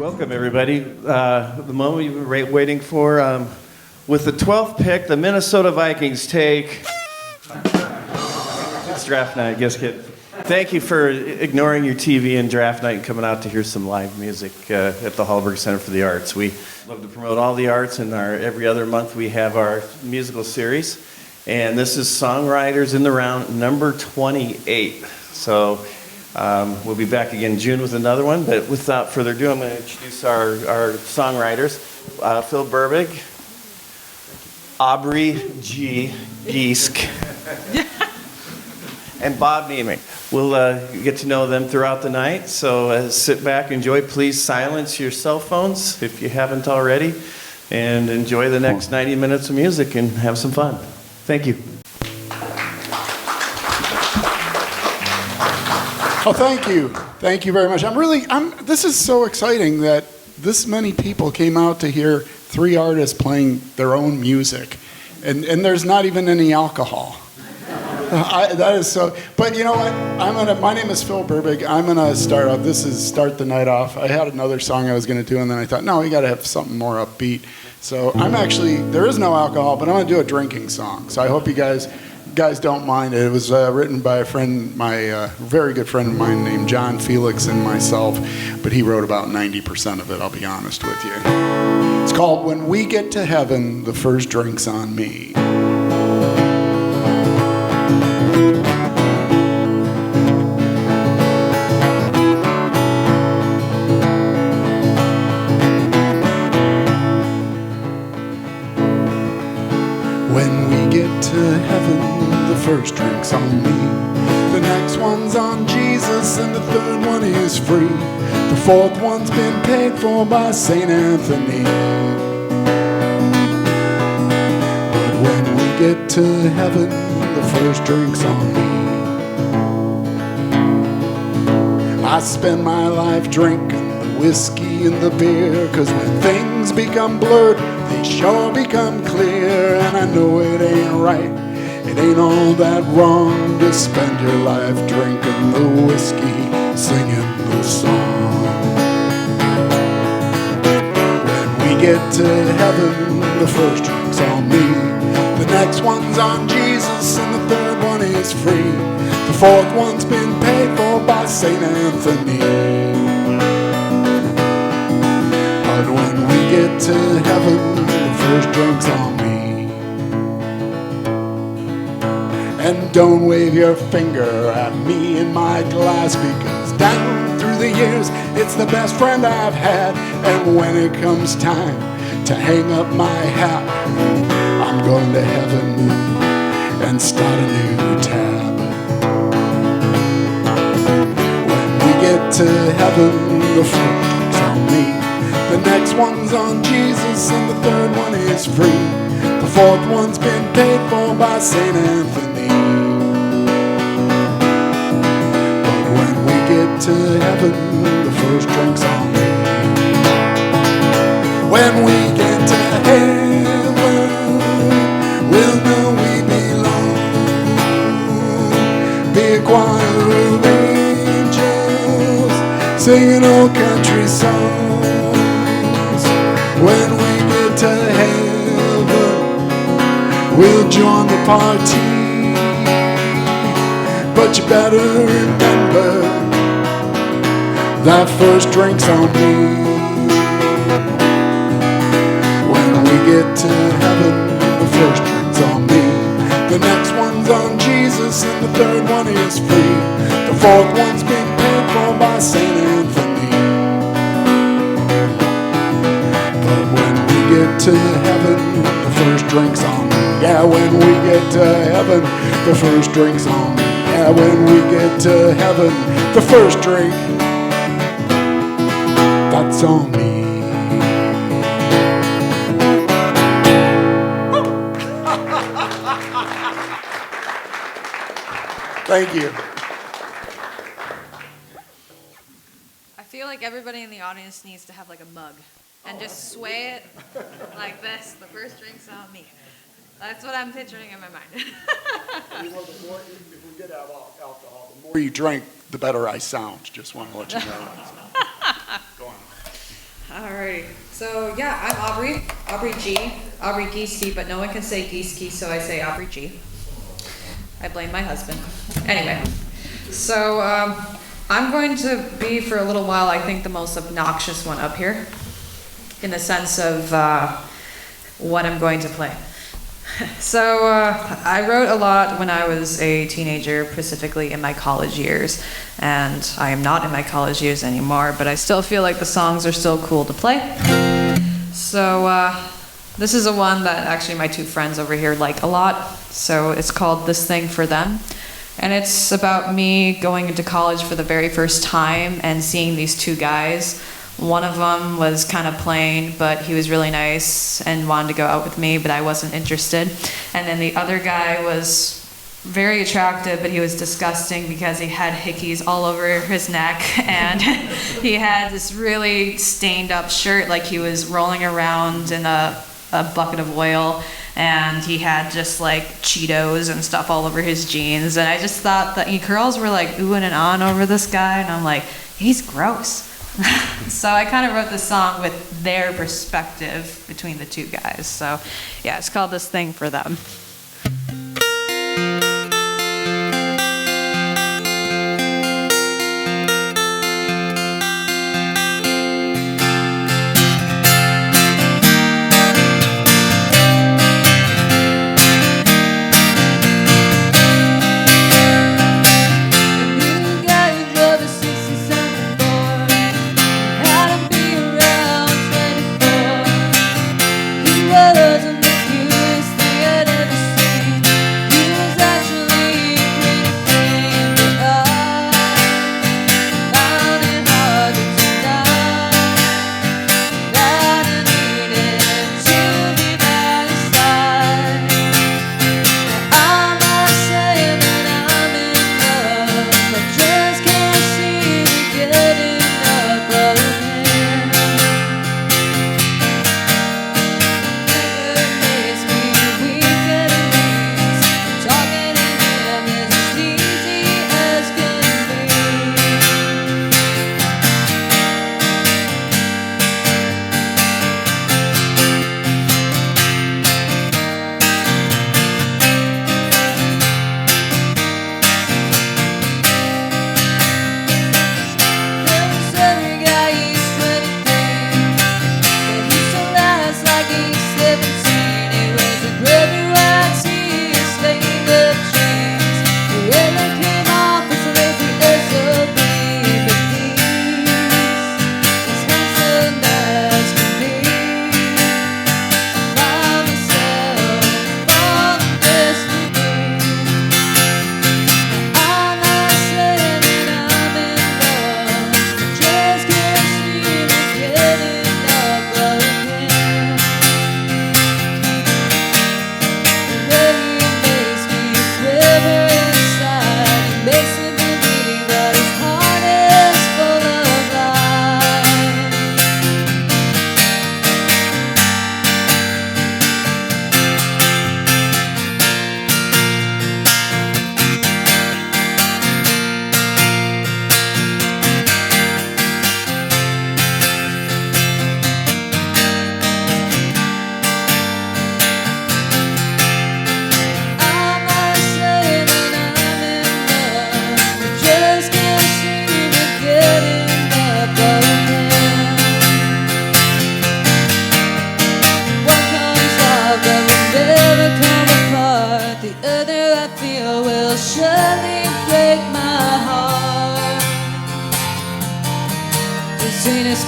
Welcome, everybody. The moment you've been waiting for. With the 12th pick, the Minnesota Vikings take... It's draft night, Gieske. Thank you for ignoring your TV and draft night and coming out to hear some live music at the Hallberg Center for the Arts. We love to promote all the arts, and every other month we have our musical series. And this is Songwriters in the Round, number 28. So we'll be back again in June with another one. But without further ado, I'm going to introduce our songwriters. Phil Berbig, Aubrey G. Gieske, and Bob Niemiec. We'll get to know them throughout the night, so sit back, enjoy. Please silence your cell phones if you haven't already, and enjoy the next 90 minutes of music and have some fun. Thank you. Oh, thank you. Thank you very much. This is so exciting that this many people came out to hear three artists playing their own music, and there's not even any alcohol. That is so. But you know what? My name is Phil Berbig. I'm gonna start off. This is start the night off. I had another song I was gonna do, and then I thought, no, we gotta have something more upbeat. So there is no alcohol, but I'm gonna do a drinking song. So I hope you guys don't mind it. It was written by a friend, my very good friend of mine named John Felix and myself, but he wrote about 90% of it, I'll be honest with you. It's called When We Get to Heaven, the First Drink's on Me. When we get to heaven, the first drink's on me. The next one's on Jesus, and the third one is free. The fourth one's been paid for by St. Anthony. But when we get to heaven, the first drink's on me. I spend my life drinking the whiskey and the beer, 'cause when things become blurred, they sure become clear. And I know it ain't right, it ain't all that wrong to spend your life drinking the whiskey, singing the song. When we get to heaven, the first drink's on me. The next one's on Jesus, and the third one is free. The fourth one's been paid for by St. Anthony. But when we get to heaven, the first drink's on me. And don't wave your finger at me in my glass, because down through the years, it's the best friend I've had. And when it comes time to hang up my hat, I'm going to heaven and start a new tab. When we get to heaven, the first drink's on me. The next one's on Jesus, and the third one is free. The fourth one's been paid for by St. Anthony. But when we get to heaven, the first drink's on me. When we get to heaven, we'll know we belong. Be a choir of angels singing old country songs. When we get to heaven, we'll join the party. But you better remember, that first drink's on me. When we get to heaven, the first drink's on me. The next one's on Jesus, and the third one is free. The fourth one's been paid for by St. Anthony. But when we get to heaven, the first drink's on me. Yeah, when we get to heaven, the first drink's on me. Yeah, when we get to heaven, the first drink, that's on me. Thank you. I feel like everybody in the audience needs to have like a mug and just sway it like this. The first drink's on me. That's what I'm picturing in my mind. You know, the more, if we get out alcohol, the more you drink, the better I sound. Just want to let you know. Go on. Alrighty. So yeah, I'm Aubrey G, Aubrey Gieske, but no one can say Gieske, so I say Aubrey G. I blame my husband. Anyway, so I'm going to be for a little while, I think, the most obnoxious one up here, in the sense of what I'm going to play. So I wrote a lot when I was a teenager, specifically in my college years, and I am not in my college years anymore, but I still feel like the songs are still cool to play. So this is a one that actually my two friends over here like a lot, so it's called This Thing for Them, and it's about me going into college for the very first time and seeing these two guys. One of them was kind of plain, but he was really nice and wanted to go out with me, but I wasn't interested. And then the other guy was very attractive, but he was disgusting because he had hickeys all over his neck, and he had this really stained up shirt like he was rolling around in a bucket of oil, and he had just like Cheetos and stuff all over his jeans. And I just thought that girls were like oohing and ahhing over this guy, and I'm like, he's gross. So I kind of wrote this song with their perspective between the two guys. So yeah, it's called This Thing for Them.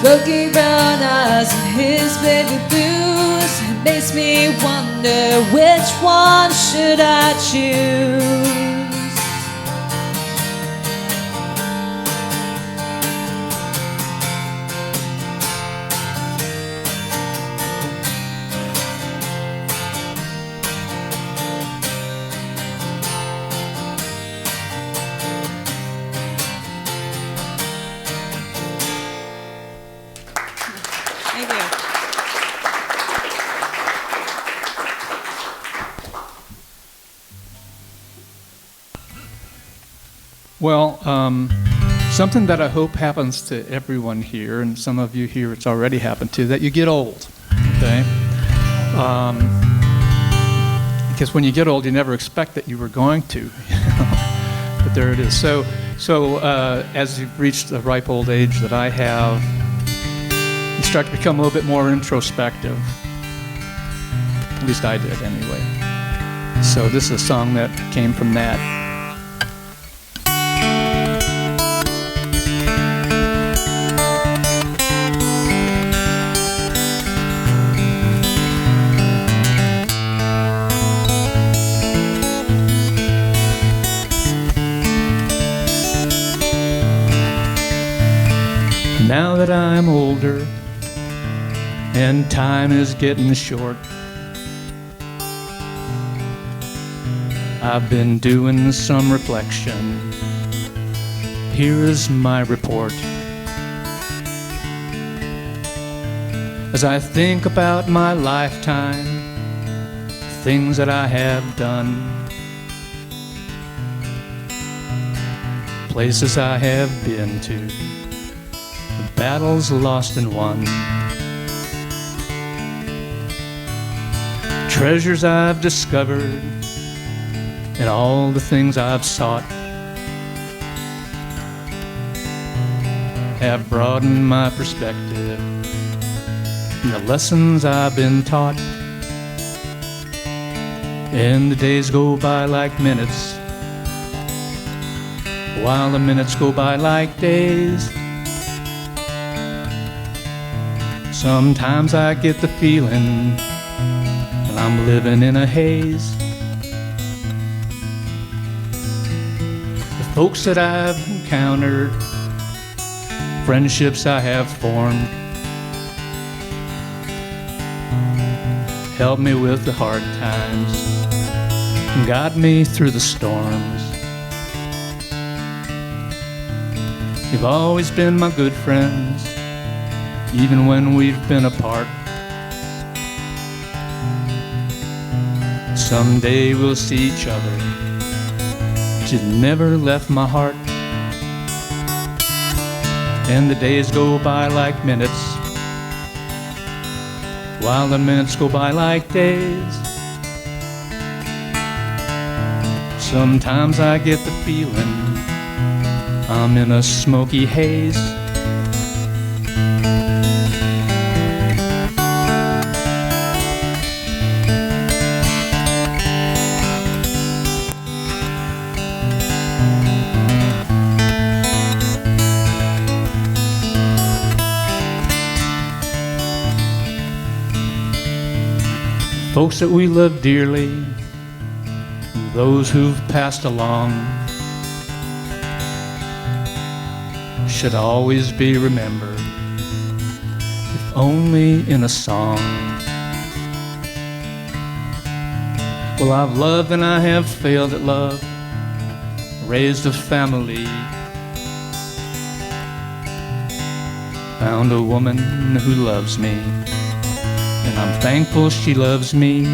Smoky brown eyes and his baby blues. It makes me wonder, which one should I choose? Well, Something that I hope happens to everyone here, and some of you here it's already happened to, that you get old, okay? Because when you get old, you never expect that you were going to, but there it is. So as you've reached the ripe old age that I have, you start to become a little bit more introspective. At least I did anyway. So this is a song that came from that. Now that I'm older and time is getting short, I've been doing some reflection. Here is my report. As I think about my lifetime, things that I have done, places I have been to, battles lost and won, treasures I've discovered, and all the things I've sought have broadened my perspective, and the lessons I've been taught. And the days go by like minutes, while the minutes go by like days. Sometimes I get the feeling that I'm living in a haze. The folks that I've encountered, friendships I have formed, helped me with the hard times and got me through the storms. You've always been my good friends, even when we've been apart. Someday we'll see each other, but you never left my heart. And the days go by like minutes, while the minutes go by like days. Sometimes I get the feeling I'm in a smoky haze. Folks that we love dearly, those who've passed along, should always be remembered, if only in a song. Well, I've loved and I have failed at love, raised a family, found a woman who loves me, and I'm thankful she loves me.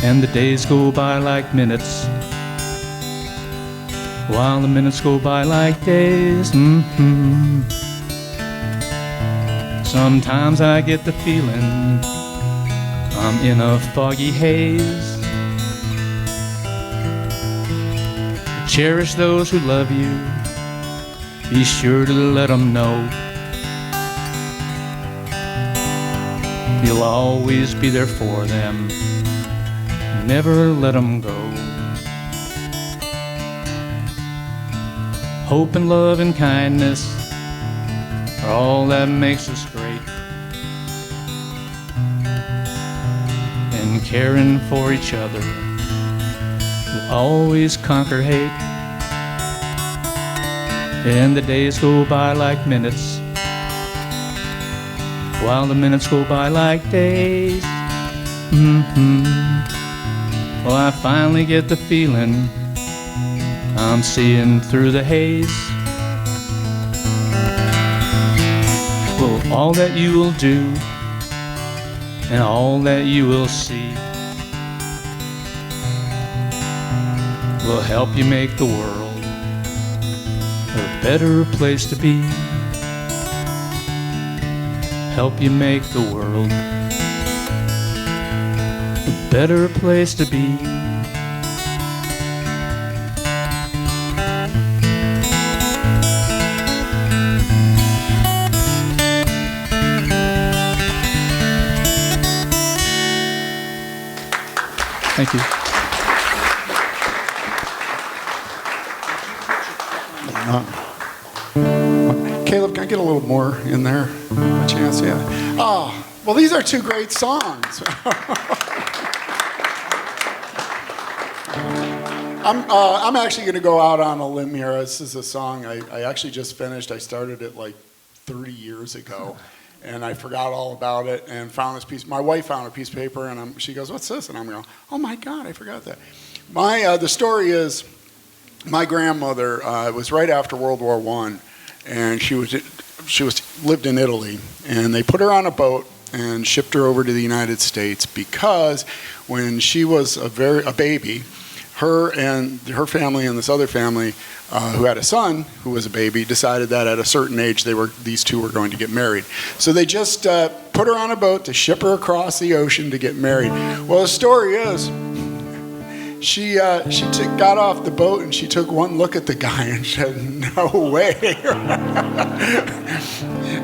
And the days go by like minutes, while the minutes go by like days. Sometimes I get the feeling I'm in a foggy haze. Cherish those who love you, be sure to let them know you'll always be there for them, never let them go. Hope and love and kindness are all that makes us great, and caring for each other will always conquer hate. And the days go by like minutes, while the minutes go by like days. Well, I finally get the feeling I'm seeing through the haze. Well, all that you will do and all that you will see will help you make the world better place to be. Help you make the world a better place to be. Thank you. Caleb, can I get a little more in there? A chance, yeah. Oh, well, these are two great songs. I'm actually going to go out on a limb here. This is a song I actually just finished. I started it like 30 years ago, and I forgot all about it and found this piece. My wife found a piece of paper, and she goes, "What's this?" And I'm going, "Oh my God, I forgot that." The story is, my grandmother was right after World War I, and she lived in Italy, and they put her on a boat and shipped her over to the United States because when she was a baby, her and her family and this other family who had a son who was a baby decided that at a certain age these two were going to get married. So they just put her on a boat to ship her across the ocean to get married. Well, the story is, she got off the boat and she took one look at the guy and said, "No way."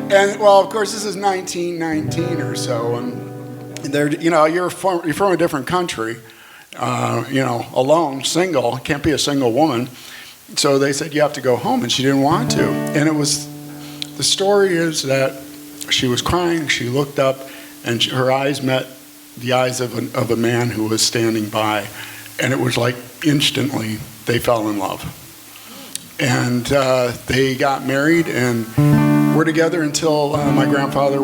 And well, of course, this is 1919 or so, and they're, you're from a different country, alone, single, can't be a single woman. So they said, "You have to go home," and she didn't want to. And the story is that she was crying. She looked up, and her eyes met the eyes of a man who was standing by. And it was like instantly they fell in love. And they got married and were together until my grandfather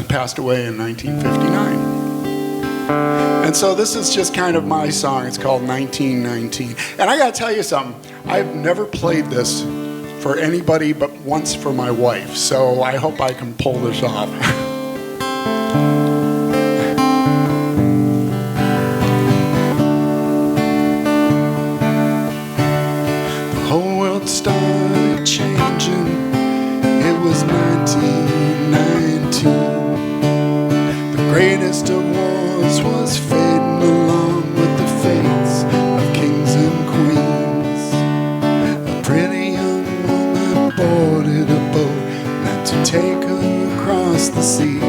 passed away in 1959. And so this is just kind of my song. It's called 1919. And I got to tell you something. I've never played this for anybody but once for my wife. So I hope I can pull this off. Started changing. It was 1919. The greatest of wars was fading along with the fates of kings and queens. A pretty young woman boarded a boat meant to take her across the sea.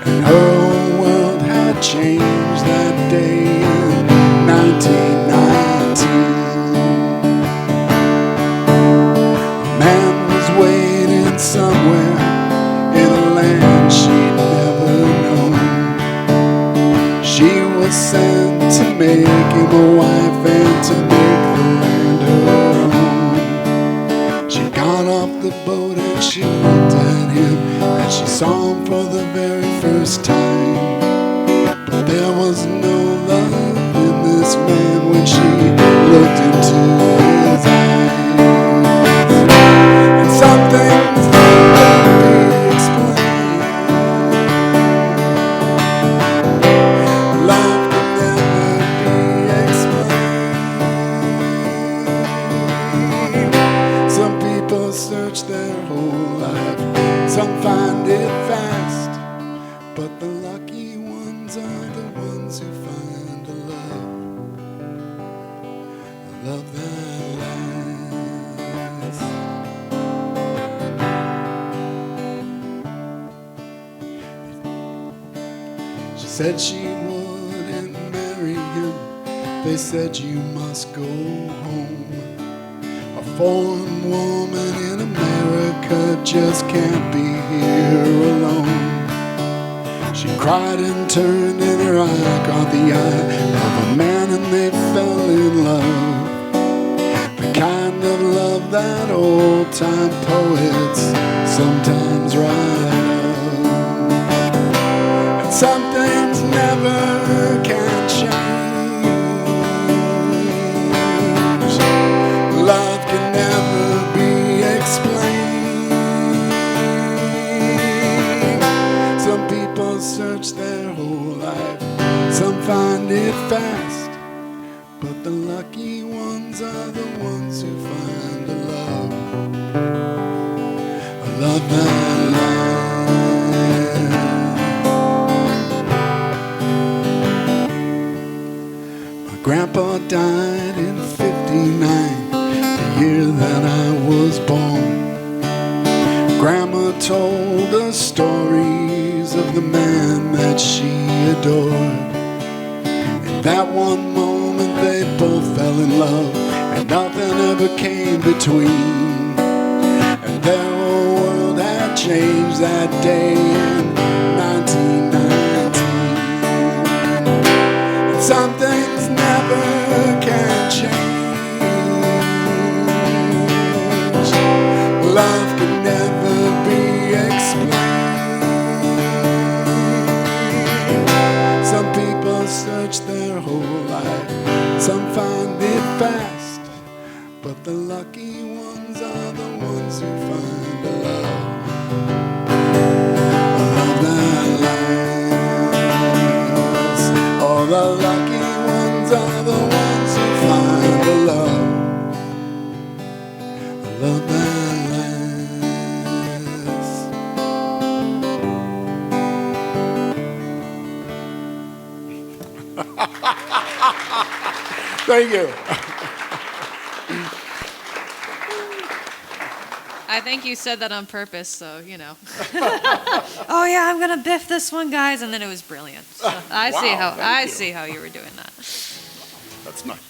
And her whole world had changed that day in 1919. Somewhere in a land she'd never known, she was sent to make him a wife and to make the land her own. She got off the boat and she looked at him, and she saw him for the very first time. But there was no love in this man when she looked into his eyes. And something find it fast, but the lucky ones are the ones who find a love that lasts. She said she wouldn't marry him. They said you must go home. A foreign woman in America just can't be here alone. She cried and turned, and her eye caught the eye of a man, and they fell in love. The kind of love that old-time poets sometimes write of. And some things never can change. Love can never be explained. Search their whole life, some find it fast, but the lucky told the stories of the man that she adored. In that one moment they both fell in love, and nothing ever came between. And their whole world had changed that day in 1919. And some things never can change. Love can never be explained. Some people search their whole life, some find it fast, but the lucky ones are the ones who find a love that lasts. All the lucky ones are the ones who find a love that lasts. Thank you. I think you said that on purpose, so, you know. Oh yeah, I'm gonna biff this one, guys, and then it was brilliant. So I see how you were doing that. That's nice.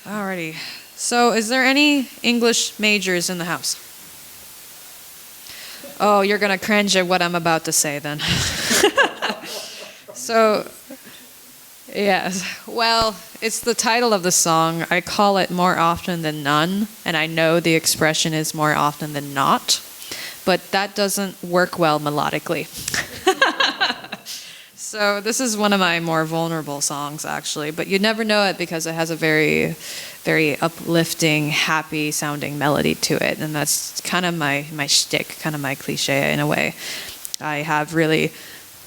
Alrighty. So, is there any English majors in the house? Oh, you're gonna cringe at what I'm about to say then. So, yes. Well, it's the title of the song. I call it More Often Than None, and I know the expression is more often than not, but that doesn't work well melodically. So this is one of my more vulnerable songs, actually, but you'd never know it because it has a very, very uplifting, happy-sounding melody to it, and that's kind of my shtick, kind of my cliche in a way. I have really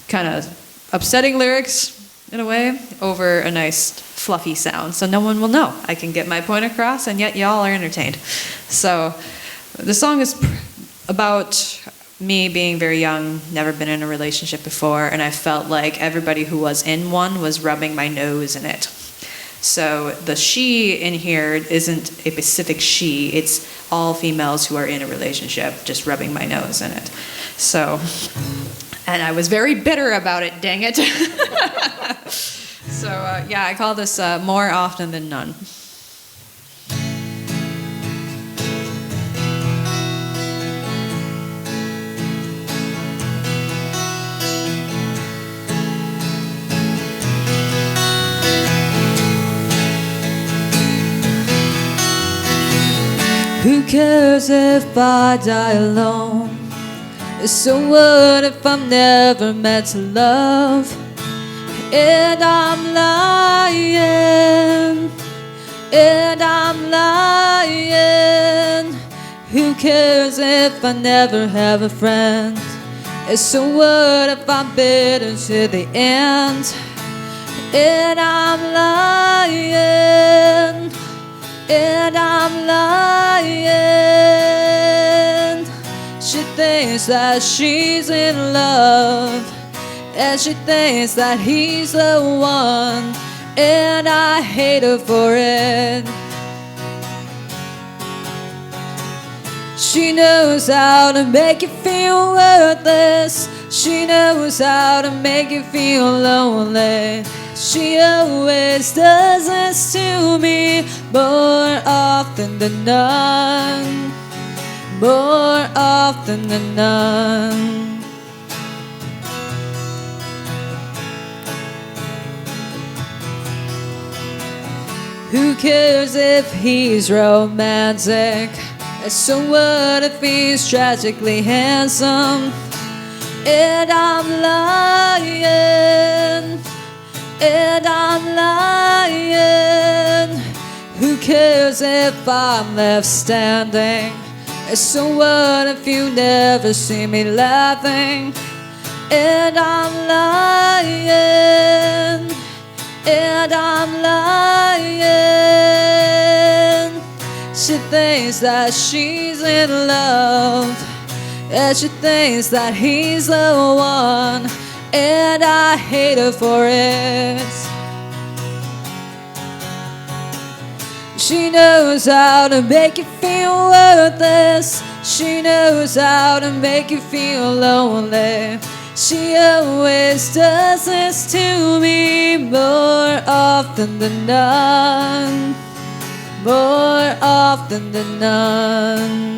kind of upsetting lyrics, in a way, over a nice fluffy sound, so no one will know. I can get my point across, and yet y'all are entertained. So the song is about me being very young, never been in a relationship before, and I felt like everybody who was in one was rubbing my nose in it. So the she in here isn't a specific she, it's all females who are in a relationship just rubbing my nose in it. So, and I was very bitter about it, dang it. So yeah, I call this More Often Than None. Who cares if I die alone? So what if I'm never meant to love? And I'm lying, and I'm lying. Who cares if I never have a friend? So what if I'm bitter to the end? And I'm lying, and I'm lying. She thinks that she's in love, and she thinks that he's the one, and I hate her for it. She knows how to make you feel worthless. She knows how to make you feel lonely. She always does this to me, more often than none, more often than none. Who cares if he's romantic? So what if he's tragically handsome? And I'm lying, and I'm lying. Who cares if I'm left standing? So what if you never see me laughing? And I'm lying, and I'm lying. She thinks that she's in love, and she thinks that he's the one, and I hate her for it. She knows how to make you feel worthless. She knows how to make you feel lonely. She always does this to me more often than none. More often than none.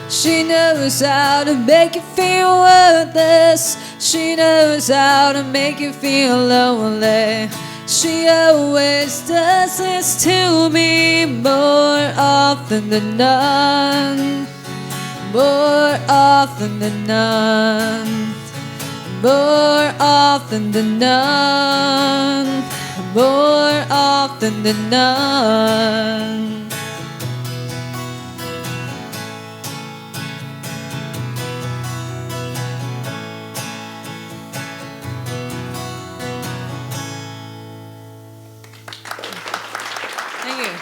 She knows how to make you feel worthless. She knows how to make you feel lonely. She always does this to me more often than none. More often than none. More often than none. More often than none. Thank you.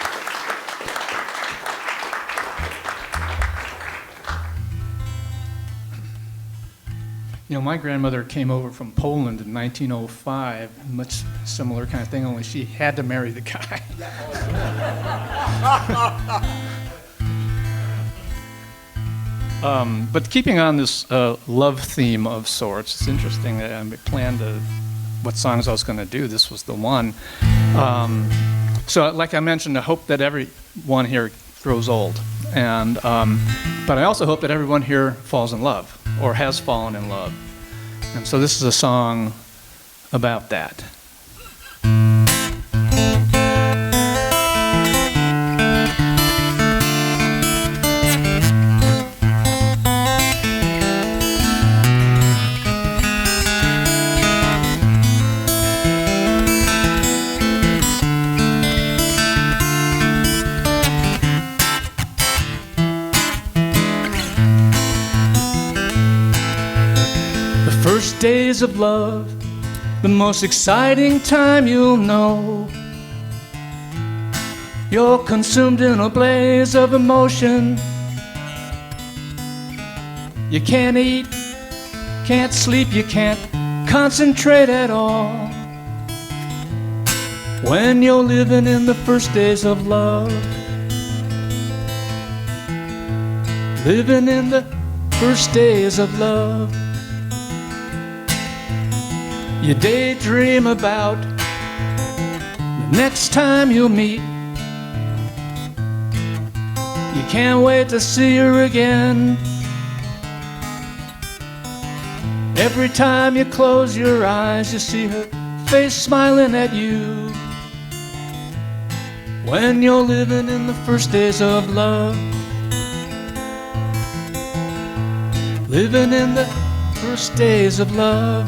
You know, my grandmother came over from Poland in 1905, much similar kind of thing, only she had to marry the guy. But keeping on this love theme of sorts, it's interesting that I planned what songs I was going to do. This was the one. So, like I mentioned, I hope that everyone here grows old, and but I also hope that everyone here falls in love or has fallen in love. And so this is a song about that. First days of love, the most exciting time you'll know. You're consumed in a blaze of emotion. You can't eat, can't sleep, you can't concentrate at all. When you're living in the first days of love, living in the first days of love. You daydream about the next time you'll meet. You can't wait to see her again. Every time you close your eyes, you see her face smiling at you. When you're living in the first days of love, living in the first days of love.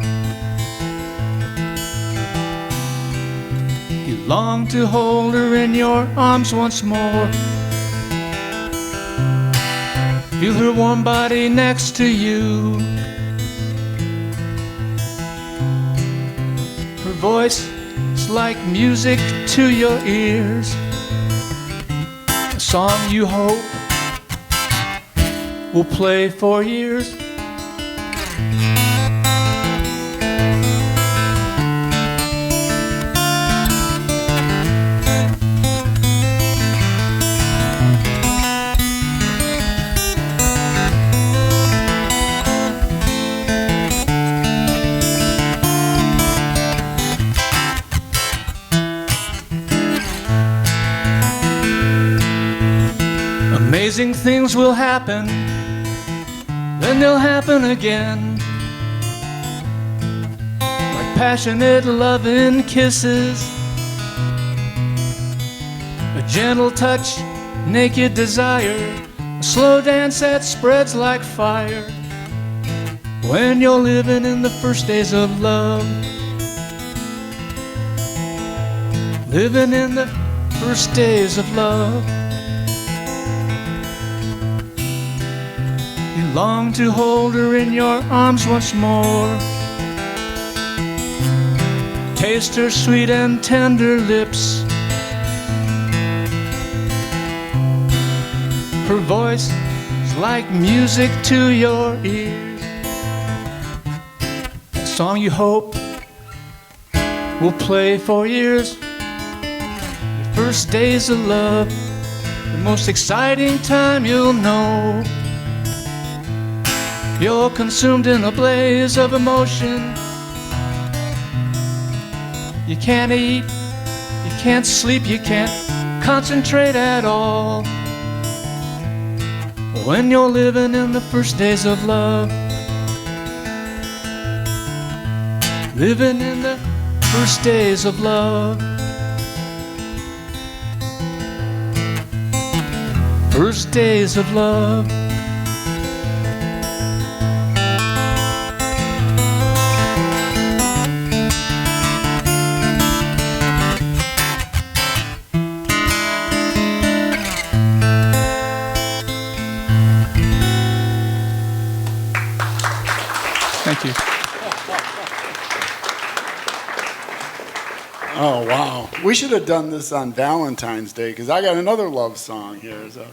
Long to hold her in your arms once more. Feel her warm body next to you. Her voice is like music to your ears. A song you hope will play for years. Amazing things will happen, then they'll happen again. Like passionate loving kisses, a gentle touch, naked desire, a slow dance that spreads like fire. When you're living in the first days of love, living in the first days of love. You long to hold her in your arms once more. Taste her sweet and tender lips. Her voice is like music to your ears. A song you hope will play for years. Your first days of love, the most exciting time you'll know. You're consumed in a blaze of emotion. You can't eat, you can't sleep, you can't concentrate at all. When you're living in the first days of love, living in the first days of love. First days of love. Thank you. Oh, wow. We should have done this on Valentine's Day because I got another love song here. So.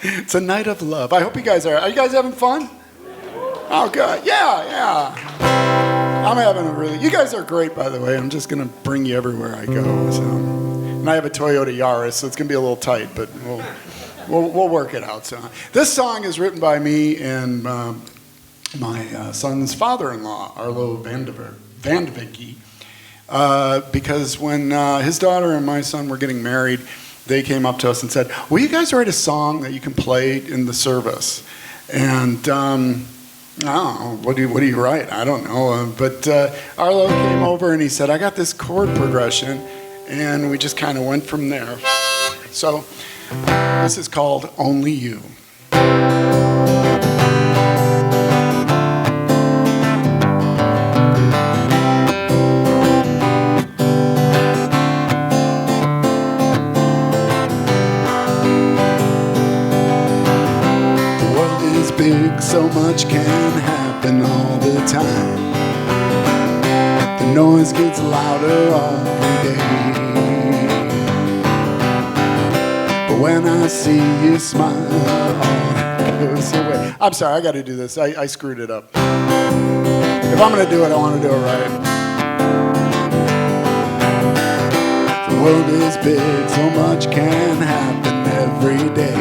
It's a night of love. I hope you guys are you guys having fun? Oh, good. Yeah. I'm having a really, you guys are great, by the way. I'm just going to bring you everywhere I go. So. And I have a Toyota Yaris, so it's going to be a little tight, but we'll work it out. So. This song is written by me and my son's father-in-law, Arlo Vandevicke. Because when his daughter and my son were getting married, they came up to us and said, will you guys write a song that you can play in the service? And oh, what do you write? I don't know. But Arlo came over and he said, I got this chord progression, and we just kind of went from there. So this is called Only You. Big, so much can happen all the time. The noise gets louder every day. But when I see you smile, all goes away. I'm sorry, I got to do this. I screwed it up. If I'm going to do it, I want to do it right. The world is big, so much can happen every day.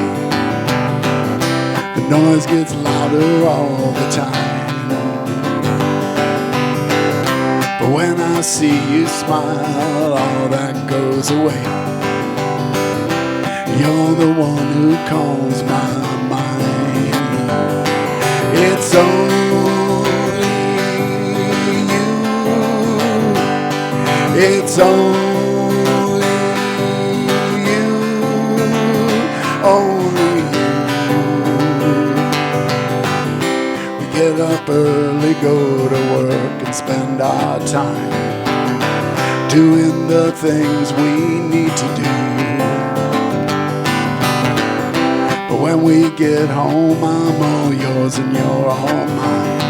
The noise gets louder all the time. But when I see you smile, all that goes away. You're the one who calms my mind. It's only you. It's only you. Only get up early, go to work, and spend our time doing the things we need to do. But when we get home, I'm all yours and you're all mine.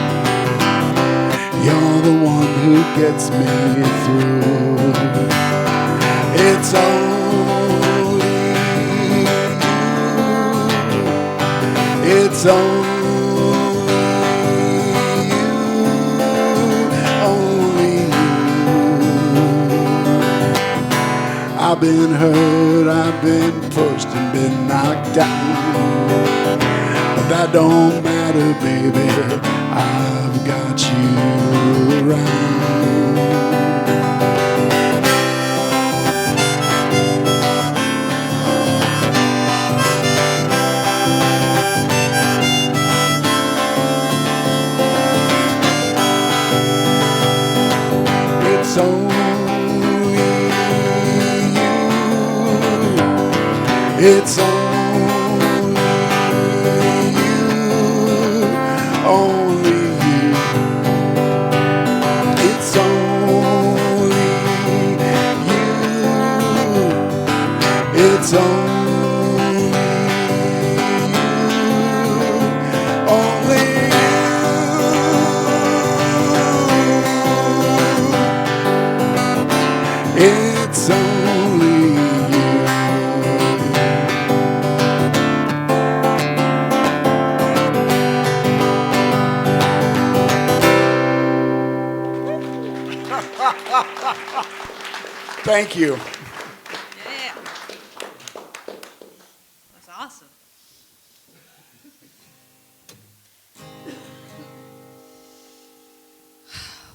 You're the one who gets me through. It's only you. It's only I've been hurt, I've been pushed and been knocked down. But that don't matter, baby, I've got you around. It's only it's only you, only you. It's only you. It's only you, Thank you. Yeah. That's awesome.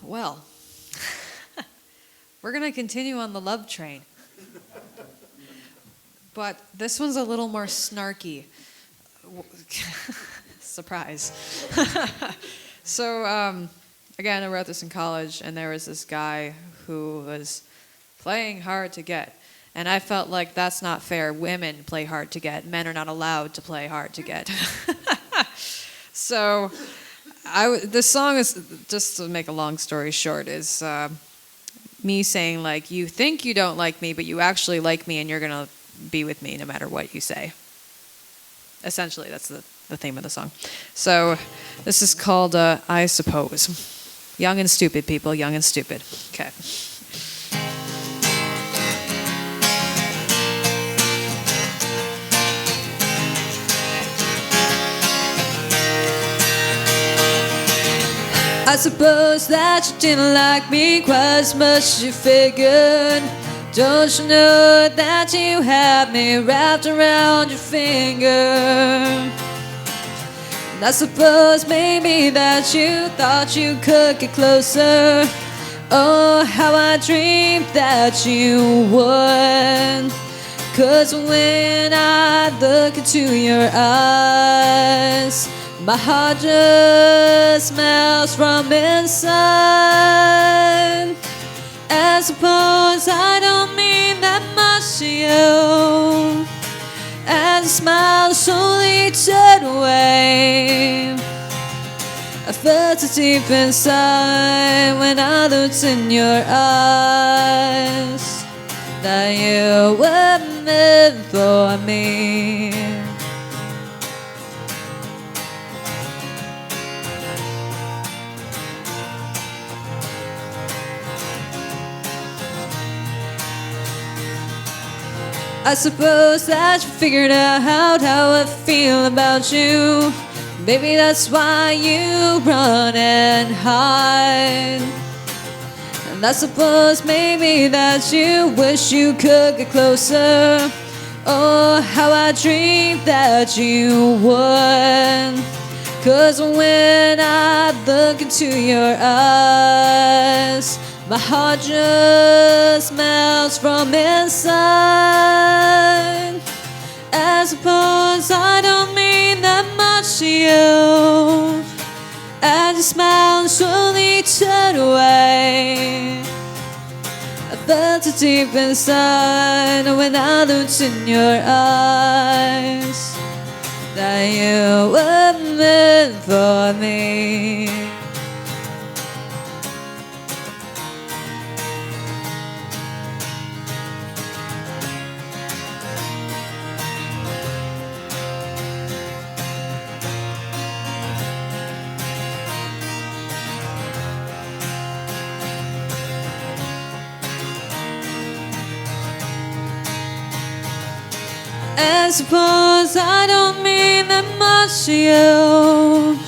Well, we're going to continue on the love train. But this one's a little more snarky. Surprise. So, again, I wrote this in college, and there was this guy who was playing hard to get. And I felt like that's not fair. Women play hard to get. Men are not allowed to play hard to get. So this song is, just to make a long story short, is me saying, like, you think you don't like me, but you actually like me, and you're going to be with me no matter what you say. Essentially, that's the theme of the song. So this is called I Suppose. Young and stupid, people, young and stupid. Okay. I suppose that you didn't like me quite as much as you figured. Don't you know that you had me wrapped around your finger? And I suppose maybe that you thought you could get closer. Oh, how I dreamed that you would. 'Cause when I look into your eyes, my heart just melts from inside. I suppose I don't mean that much to you. As a smile slowly turned away, I felt it deep inside when I looked in your eyes, that you were meant for me. I suppose that you figured out how I feel about you. Maybe that's why you run and hide. And I suppose maybe that you wish you could get closer. Oh, how I dreamed that you would. 'Cause when I look into your eyes, my heart just melts from inside. I suppose I don't mean that much to you. And your smile slowly turned away. I felt it deep inside when I looked in your eyes, that you were meant for me. I suppose I don't mean that much to you.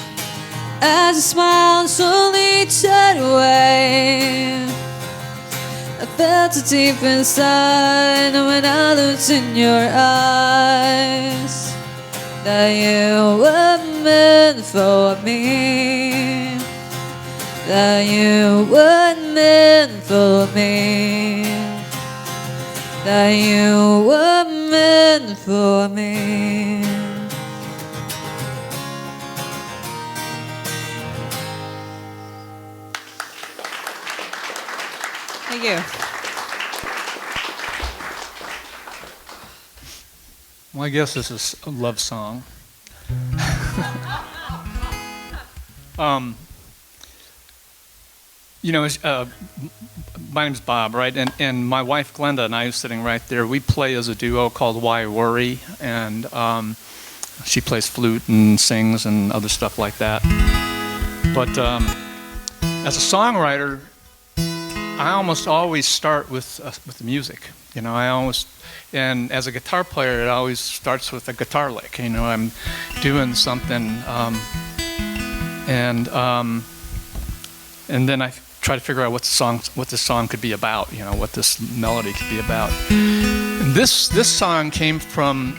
As a smile slowly turned away, I felt it deep inside when I looked in your eyes, that you were meant for me, that you were meant for me, that you were meant for me. Thank you. Well, I guess this is a love song. You know, my name's Bob, right? And my wife Glenda and I, sitting right there, we play as a duo called Why Worry, and she plays flute and sings and other stuff like that. But as a songwriter, I almost always start with the music. You know, and as a guitar player, it always starts with a guitar lick. You know, I'm doing something, and then I try to figure out what this song could be about, what this melody could be about. And this song came from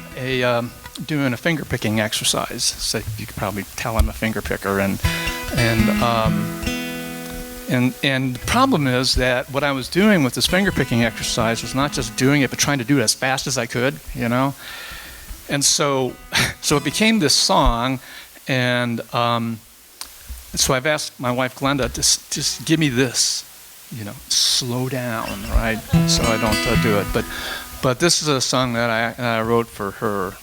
doing a finger picking exercise. So you could probably tell I'm a finger picker, and the problem is that what I was doing with this finger picking exercise was not just doing it, but trying to do it as fast as I could, And so it became this song, and so I've asked my wife Glenda to just give me this, slow down, right? So I don't do it. But this is a song that I wrote for her.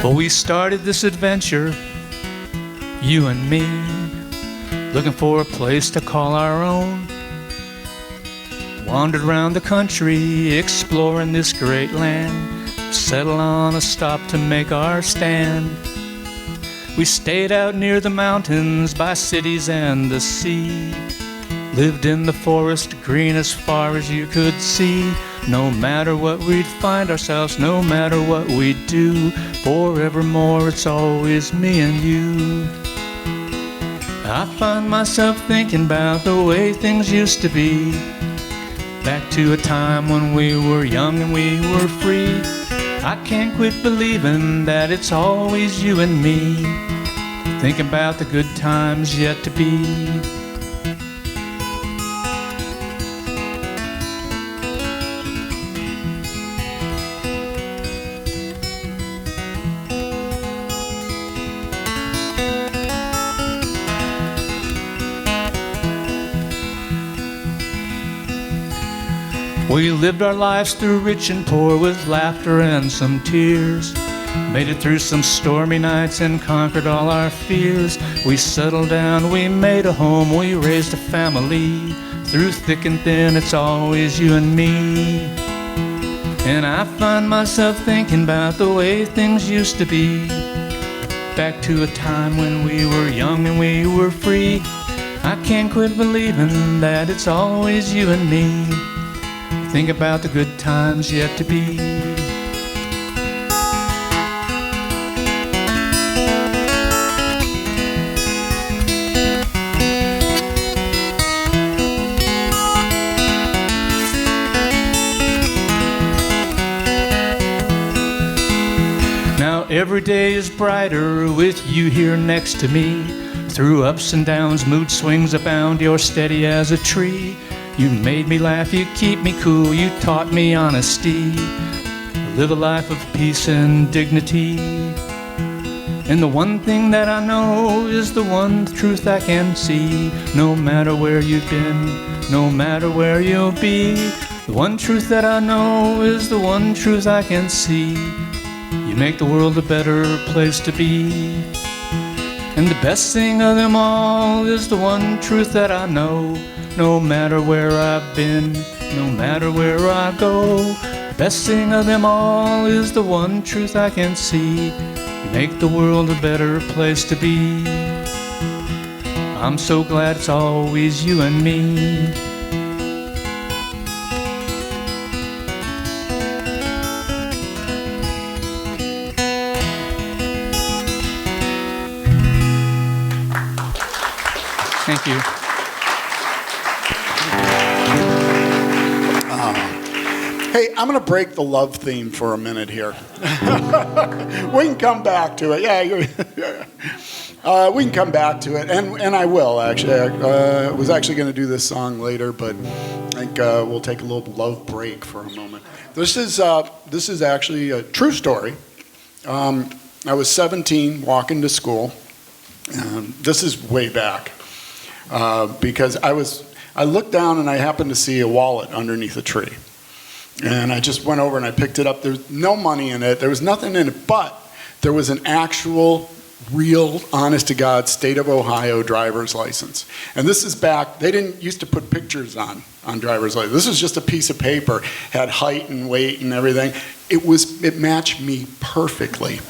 Well, we started this adventure, you and me, looking for a place to call our own. Wandered around the country, exploring this great land, settled on a stop to make our stand. We stayed out near the mountains, by cities and the sea, lived in the forest, green as far as you could see. No matter what we'd find ourselves, no matter what we'd do, forevermore it's always me and you. I find myself thinking about the way things used to be, back to a time when we were young and we were free. I can't quit believing that it's always you and me, thinking about the good times yet to be. We lived our lives through rich and poor, with laughter and some tears. Made it through some stormy nights and conquered all our fears. We settled down, we made a home, we raised a family. Through thick and thin, it's always you and me. And I find myself thinking about the way things used to be, back to a time when we were young and we were free. I can't quit believing that it's always you and me, think about the good times yet to be. Now every day is brighter with you here next to me. Through ups and downs, mood swings abound, you're steady as a tree. You made me laugh, you keep me cool, you taught me honesty. Live a life of peace and dignity. And the one thing that I know is the one truth I can see. No matter where you've been, no matter where you'll be, the one truth that I know is the one truth I can see. You make the world a better place to be. And the best thing of them all is the one truth that I know. No matter where I've been, no matter where I go, best thing of them all is the one truth I can see. You make the world a better place to be. I'm so glad it's always you and me. Thank you. Hey, I'm going to break the love theme for a minute here. We can come back to it. We can come back to it, and I will, actually. I was actually going to do this song later, but I think we'll take a little love break for a moment. This is actually a true story. I was 17, walking to school. This is way back, because I looked down and I happened to see a wallet underneath a tree. And I just went over and I picked it up. There was no money in it. There was nothing in it, but there was an actual, real, honest-to-God, state of Ohio driver's license. And this is back, they didn't used to put pictures on driver's license. This was just a piece of paper, had height and weight and everything. It matched me perfectly.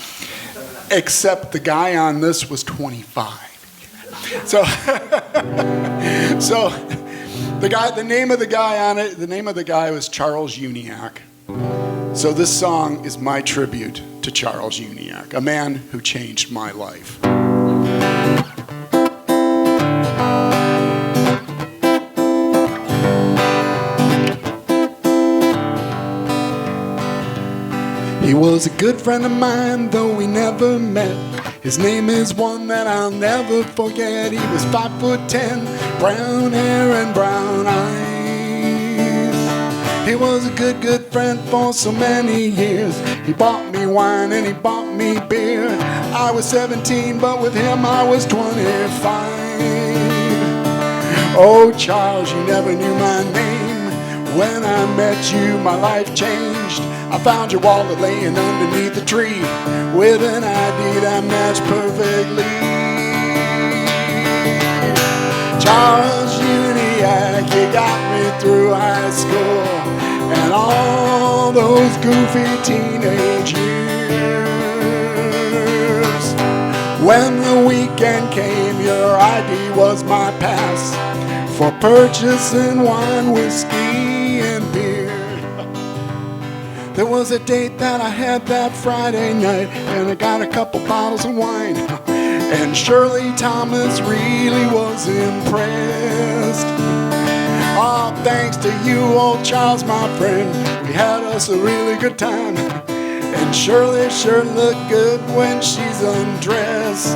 except the guy on this was 25. So, so the name of the guy on it, the name of the guy was Charles Uniacke. So this song is my tribute to Charles Uniacke, a man who changed my life. He was a good friend of mine, though we never met. His name is one that I'll never forget. He was 5'10", brown hair and brown eyes. He was a good friend for so many years. He bought me wine and he bought me beer. I was 17, but with him I was 25. Oh, Charles, you never knew my name. When I met you, my life changed. I found your wallet laying underneath the tree with an ID that matched perfectly. Charles Uniacke, you got me through high school and all those goofy teenage years. When the weekend came, your ID was my pass for purchasing wine, whiskey, and beer. There was a date that I had that Friday night, and I got a couple bottles of wine. And Shirley Thomas really was impressed. Oh, thanks to you, old Charles, my friend, we had us a really good time. And Shirley sure looked good when she's undressed.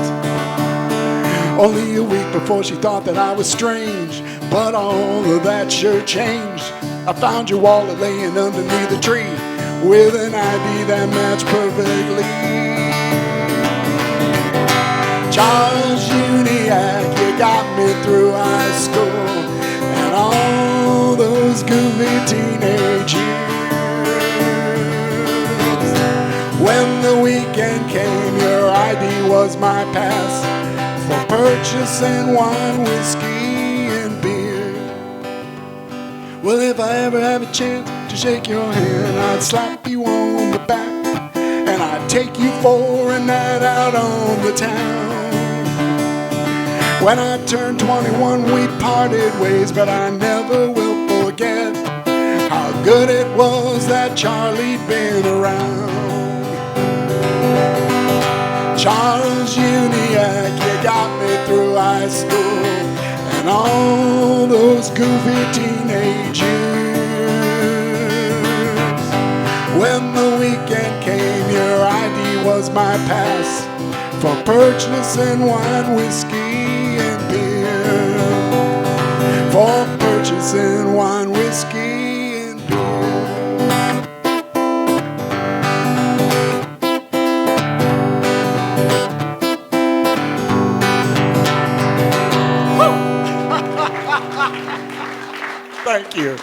Only a week before she thought that I was strange, but all of that sure changed. I found your wallet laying underneath the tree with an ID that matched perfectly. Charles Uniacke, you got me through high school and all those goofy teenage years. When the weekend came, your ID was my pass for purchasing wine, whiskey, and beer. Well, if I ever have a chance to shake your hand, I'd slap you on the back and I'd take you for a night out on the town. When I turned 21, we parted ways, but I never will forget how good it was that Charlie'd been around. Charles Uniacke, you got me through high school and all those goofy teenage years. When the weekend came, your ID was my pass for purchasing wine, whiskey, and beer. For purchasing wine, whiskey, and beer. Thank you.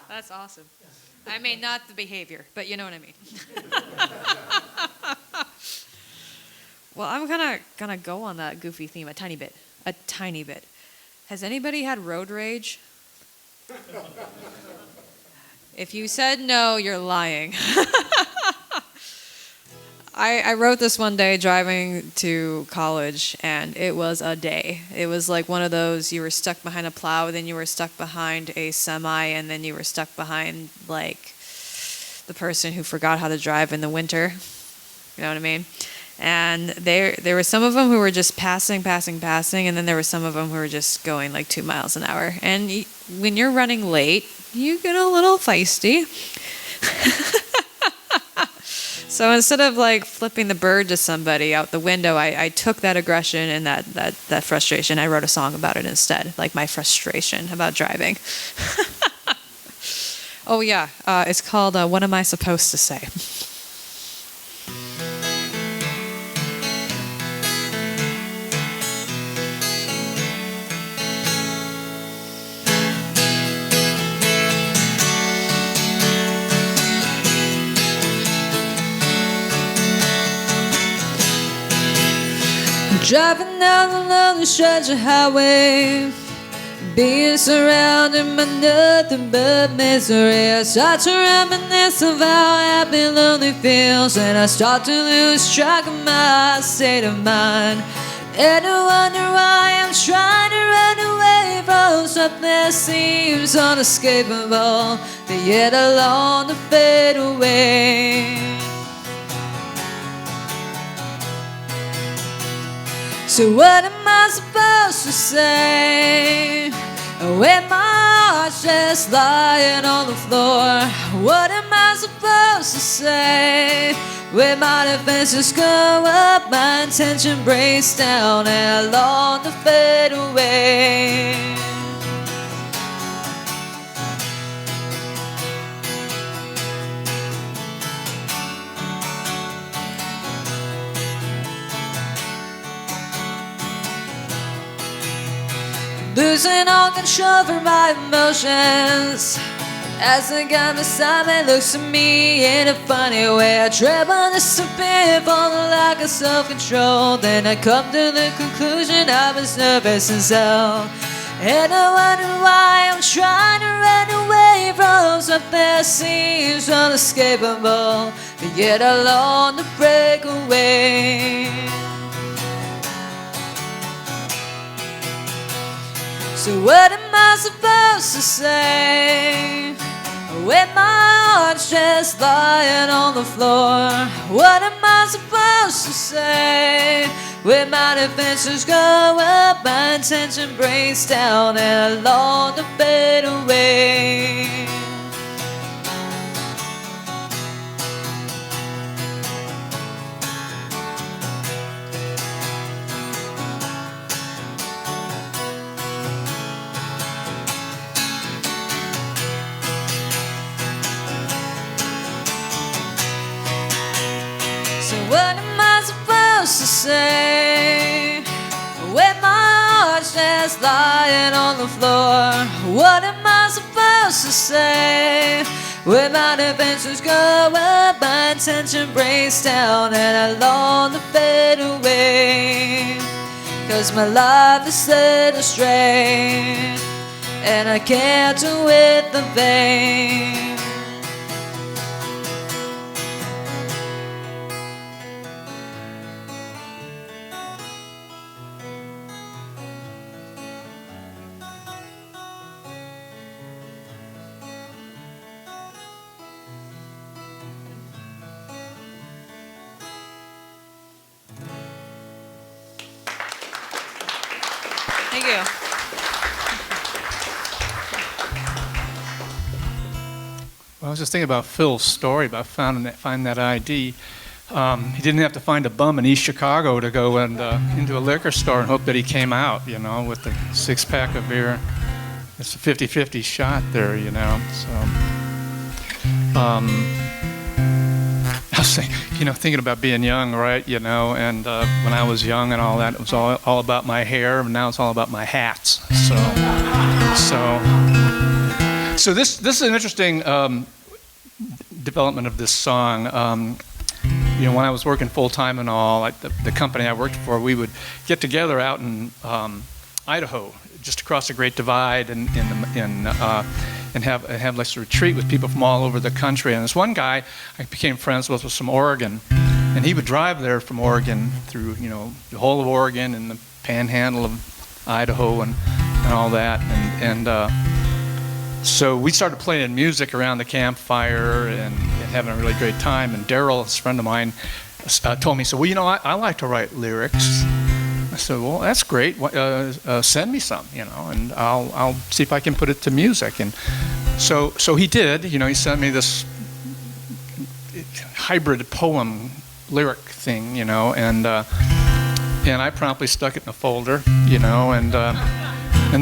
That's awesome. I mean, not the behavior, but you know what I mean. Well, I'm gonna go on that goofy theme a tiny bit. Has anybody had road rage? If you said no, you're lying. I wrote this one day driving to college, and it was a day. It was like one of those, you were stuck behind a plow, then you were stuck behind a semi, and then you were stuck behind, like, the person who forgot how to drive in the winter. You know what I mean? And there were some of them who were just passing, and then there were some of them who were just going like 2 miles an hour. And when you're running late, you get a little feisty. So instead of like flipping the bird to somebody out the window, I took that aggression and that frustration. I wrote a song about it instead, like my frustration about driving. Oh yeah, it's called What Am I Supposed to Say? Driving down the lonely stretch of highway, being surrounded by nothing but misery. I start to reminisce of how happy lonely feels, and I start to lose track of my state of mind. And I wonder why I'm trying to run away from something that seems unescapable, but yet I long to fade away. So what am I supposed to say when my heart's just lying on the floor? What am I supposed to say when my defenses go up, my intention breaks down, and I long to fade away? Losing all control for my emotions as the guy beside me looks at me in a funny way. I tremble just a bit for the lack of self-control. Then I come to the conclusion I was nervous as hell, and I wonder why I'm trying to run away from something that seems unescapable, but yet I long to break away. So what am I supposed to say when my heart's just lying on the floor? What am I supposed to say when my defenses go up, my intention breaks down, and I long to fade away? What am I supposed to say when my heart's just lying on the floor? What am I supposed to say when my defenses go up, my intention breaks down, and I long to fade away? 'Cause my life is led astray, and I can't do it the vain. Thank you. Well, I was just thinking about Phil's story about finding that ID. He didn't have to find a bum in East Chicago to go and into a liquor store and hope that he came out, you know, with a six-pack of beer. It's a 50-50 shot there, you know. So, I was thinking about being young, right? You know, and when I was young and all that, it was all about my hair, and now it's all about my hats. So this is an interesting development of this song. You know, when I was working full time and all, like the company I worked for, we would get together out in Idaho, just across the Great Divide, and have like a retreat with people from all over the country. And this one guy I became friends with was from Oregon, and he would drive there from Oregon through, you know, the whole of Oregon and the panhandle of Idaho and all that. So we started playing music around the campfire and having a really great time. And Daryl, a friend of mine, told me, so, well, you know, I like to write lyrics. I said, well, that's great. Send me some, you know, and I'll see if I can put it to music. And so he did. You know, he sent me this hybrid poem lyric thing, you know, and I promptly stuck it in a folder, you know, and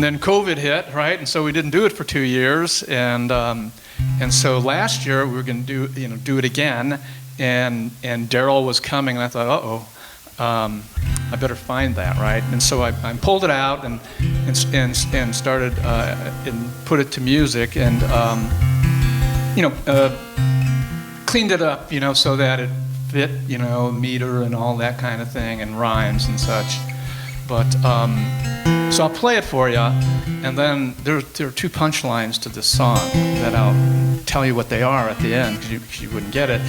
then COVID hit, right? And so we didn't do it for 2 years, and so last year we were going to do it again, and Daryl was coming, and I thought, I better find that, right? And so I pulled it out and started and put it to music, and cleaned it up, you know, so that it fit, you know, meter and all that kind of thing, and rhymes and such. But So I'll play it for you, and then there are 2 punchlines to this song that I'll tell you what they are at the end, because you wouldn't get it.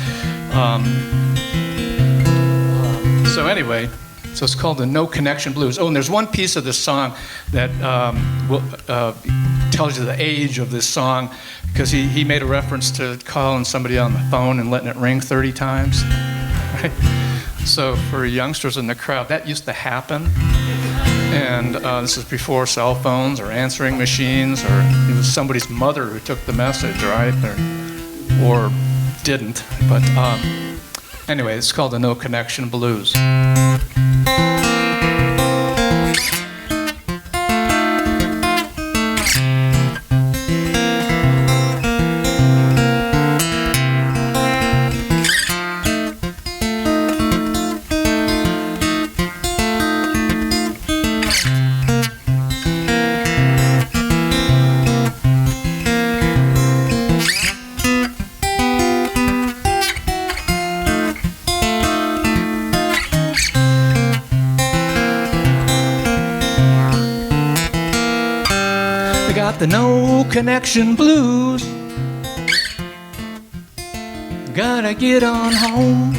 So anyway, so it's called the No Connection Blues. Oh, and there's one piece of this song that tells you the age of this song, because he made a reference to calling somebody on the phone and letting it ring 30 times. Right? So for youngsters in the crowd, that used to happen. And this is before cell phones or answering machines, or it was somebody's mother who took the message, right? Or didn't. But anyway, it's called the No Connection Blues. The No Connection Blues. Gotta get on home.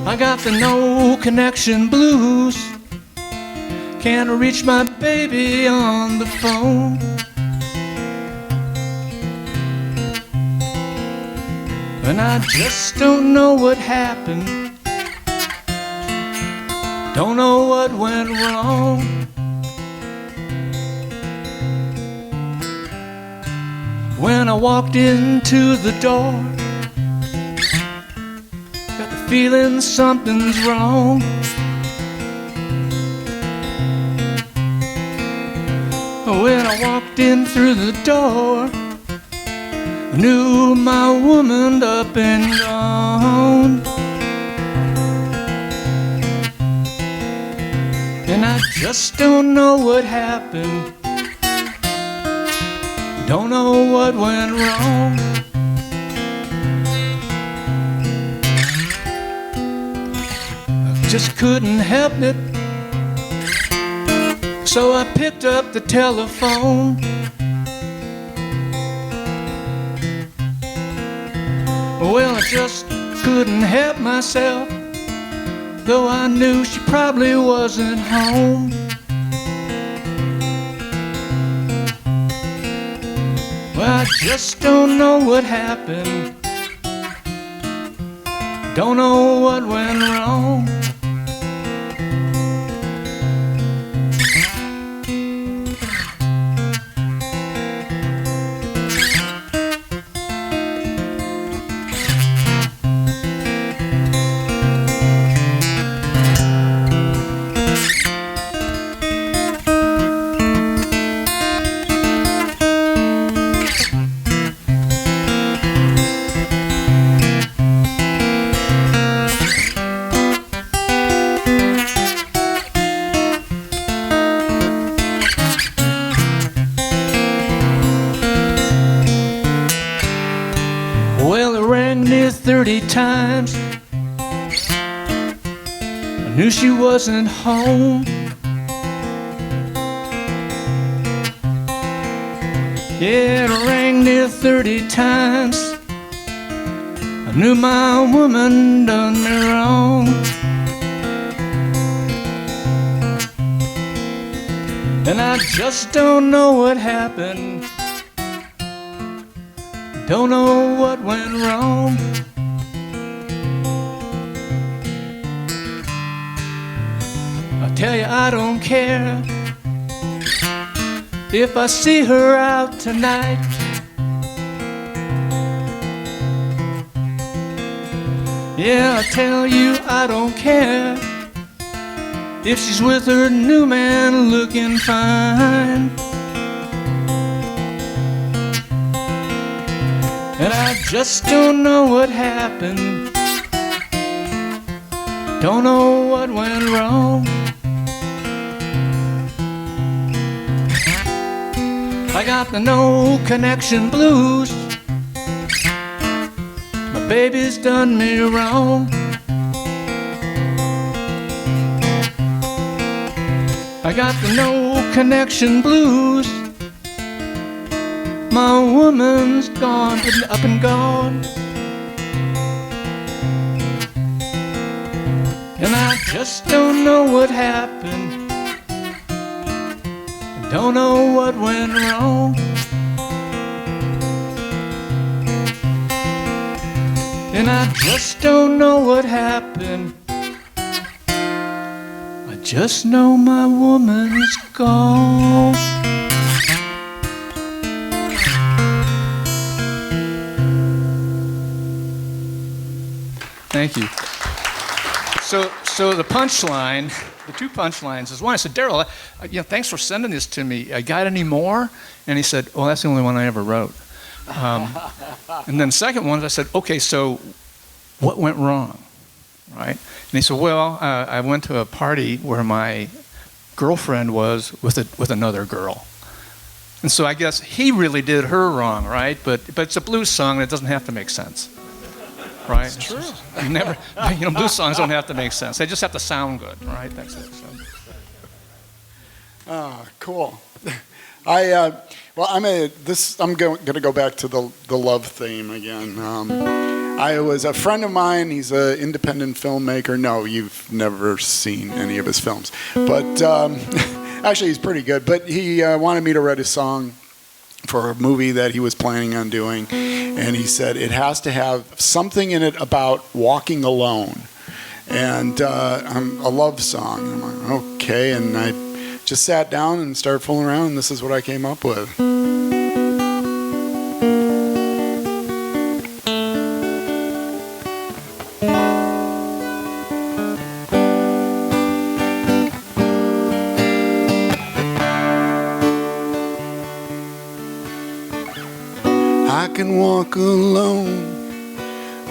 I got the No Connection Blues. Can't reach my baby on the phone. And I just don't know what happened. Don't know what went wrong. When I walked into the door, got the feeling something's wrong. When I walked in through the door, I knew my woman up and gone. And I just don't know what happened. Don't know what went wrong. I just couldn't help it. So I picked up the telephone. Well, I just couldn't help myself, though I knew she probably wasn't home. Well, I just don't know what happened. Don't know what went wrong. Well, it rang near 30 times. I knew she wasn't home. Yeah, it rang near 30 times. I knew my woman done me wrong. And I just don't know what happened. Don't know what went wrong. I tell you, I don't care if I see her out tonight. Yeah, I tell you, I don't care if she's with her new man looking fine. And I just don't know what happened. Don't know what went wrong. I got the No Connection Blues. My baby's done me wrong. I got the no connection blues. My woman's gone, up and gone. And I just don't know what happened. I don't know what went wrong. And I just don't know what happened. I just know my woman's gone. Thank you. So the punchline, the two punchlines is one. I said, Daryl, thanks for sending this to me. I got any more? And he said, well, that's the only one I ever wrote. And then the second one, I said, okay, so what went wrong, right? And he said, well, I went to a party where my girlfriend was with another girl. And so I guess he really did her wrong, right? But it's a blues song, and it doesn't have to make sense. Right? It's true. Blues songs don't have to make sense. They just have to sound good, right? That's it. So. Cool. I'm going to go back to the love theme again. I was a friend of mine. He's an independent filmmaker. No, you've never seen any of his films, but actually, he's pretty good. But he wanted me to write a song for a movie that he was planning on doing, and he said it has to have something in it about walking alone, and a love song. I'm like, okay, and I just sat down and started fooling around, and this is what I came up with. I can walk alone,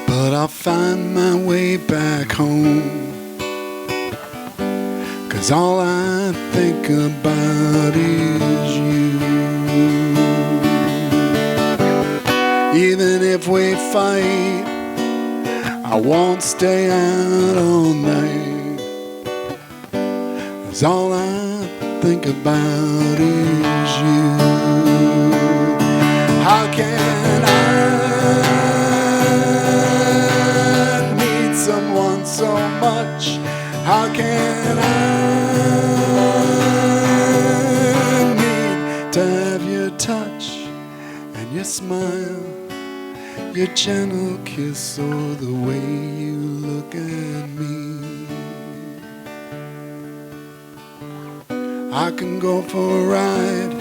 but I'll find my way back home. 'Cause all I think about is you. Even if we fight, I won't stay out all night. 'Cause all I think about is you. How can I need someone so much? How can I need to have your touch and your smile, your gentle kiss, or the way you look at me? I can go for a ride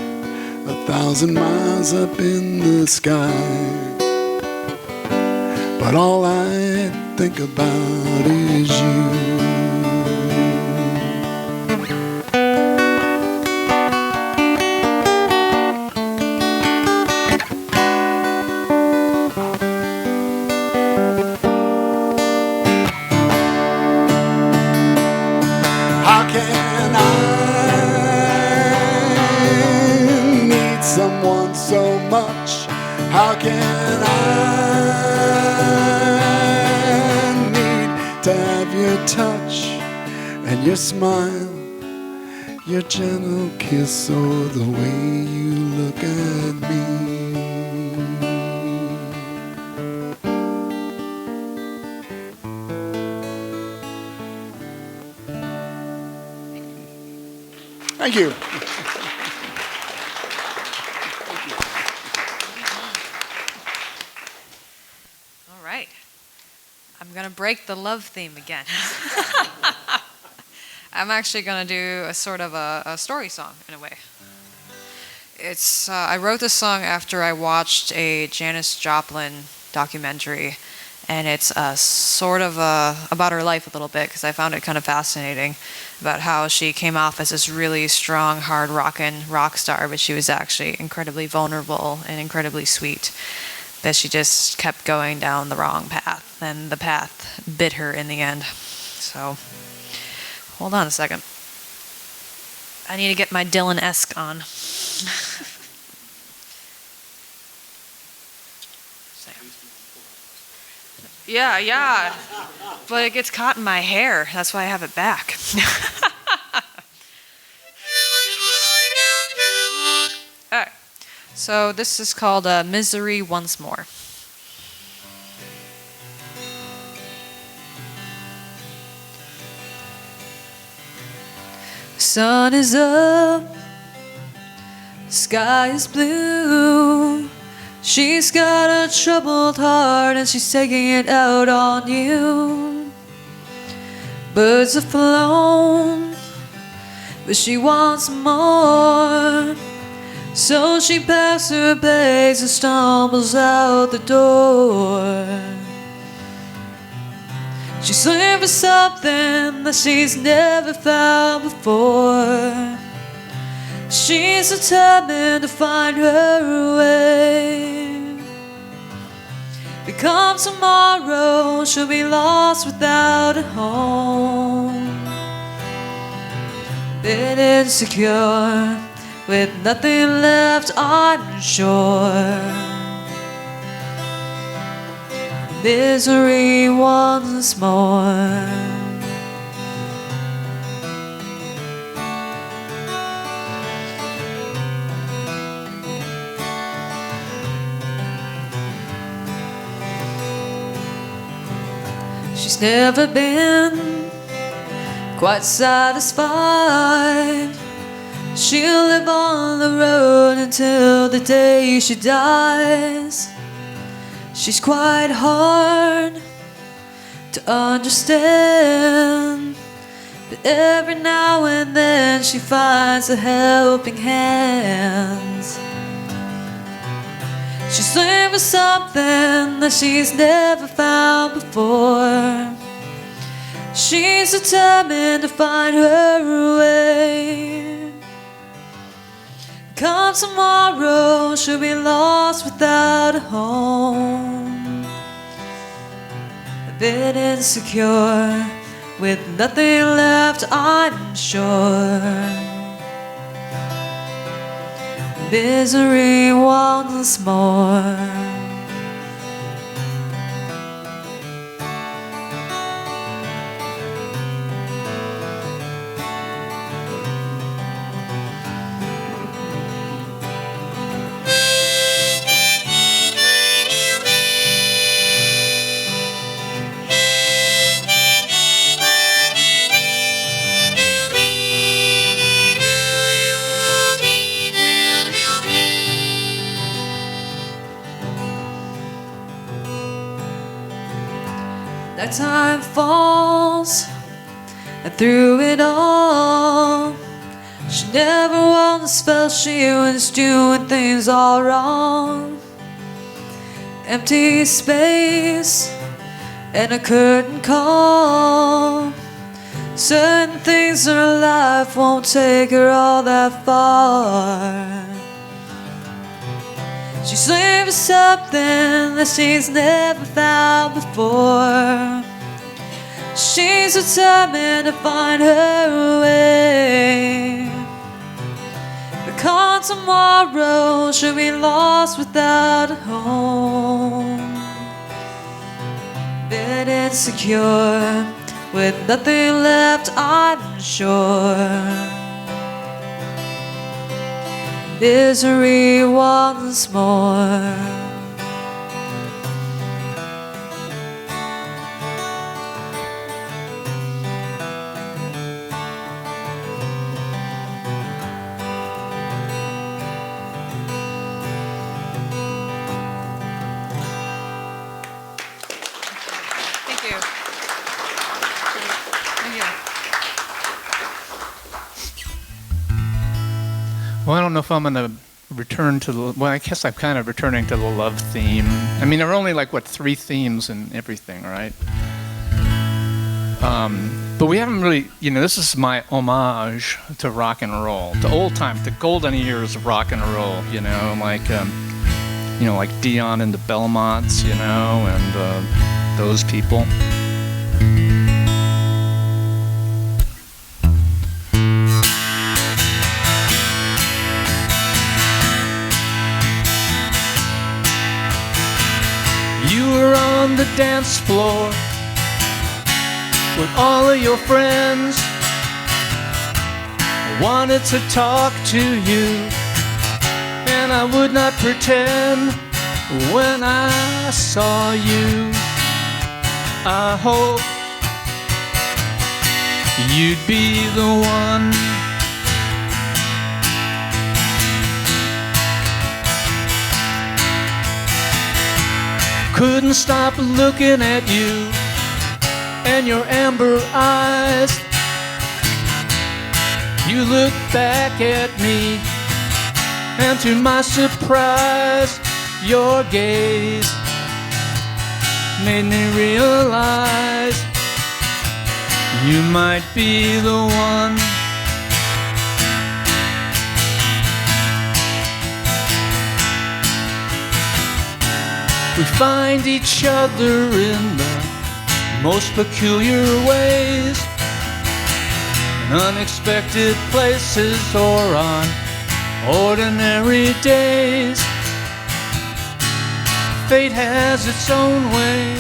1,000 miles up in the sky, but all I think about is you. How can I need someone so much? How can I need to have your touch and your smile, your gentle kiss, or the way you look at me? Thank you. All right. I'm going to break the love theme again. I'm actually going to do a sort of a story song in a way. It's I wrote this song after I watched a Janis Joplin documentary, and it's sort of about her life a little bit, because I found it kind of fascinating about how she came off as this really strong, hard rockin' rock star, but she was actually incredibly vulnerable and incredibly sweet, that she just kept going down the wrong path, and the path bit her in the end. So, hold on a second. I need to get my Dylan-esque on. Yeah. But it gets caught in my hair. That's why I have it back. So this is called Misery Once More. Sun is up, sky is blue. She's got a troubled heart and she's taking it out on you. Birds have flown, but she wants more. So she packs her bags and stumbles out the door. She's looking for something that she's never found before. She's determined to find her way. Become tomorrow, she'll be lost without a home. Been insecure, with nothing left, I'm sure. Misery once more. She's never been quite satisfied. She'll live on the road until the day she dies. She's quite hard to understand, but every now and then she finds a helping hand. She's looking for something that she's never found before. She's determined to find her way. Come tomorrow, she'll be lost without a home. A bit insecure, with nothing left, I'm sure. Misery once more. Nighttime falls, and through it all, she never once felt she was doing things all wrong. Empty space and a curtain call. Certain things in her life won't take her all that far. She's looking for something that she's never found before. She's determined to find her way. But come tomorrow, she'll be lost without a home. Been insecure, with nothing left, I'm sure. Misery once more. Thank you. Thank you. Well, I don't know if I'm going to return to the... Well, I guess I'm kind of returning to the love theme. I mean, there are only, 3 themes in everything, right? But we haven't really... this is my homage to rock and roll, to old time, to golden years of rock and roll, like Dion and the Belmonts, and those people. You were on the dance floor with all of your friends. I wanted to talk to you, and I would not pretend when I saw you. I hope you'd be the one. Couldn't stop looking at you and your amber eyes. You looked back at me, and to my surprise, your gaze made me realize you might be the one. We find each other in the most peculiar ways, in unexpected places or on ordinary days. Fate has its own way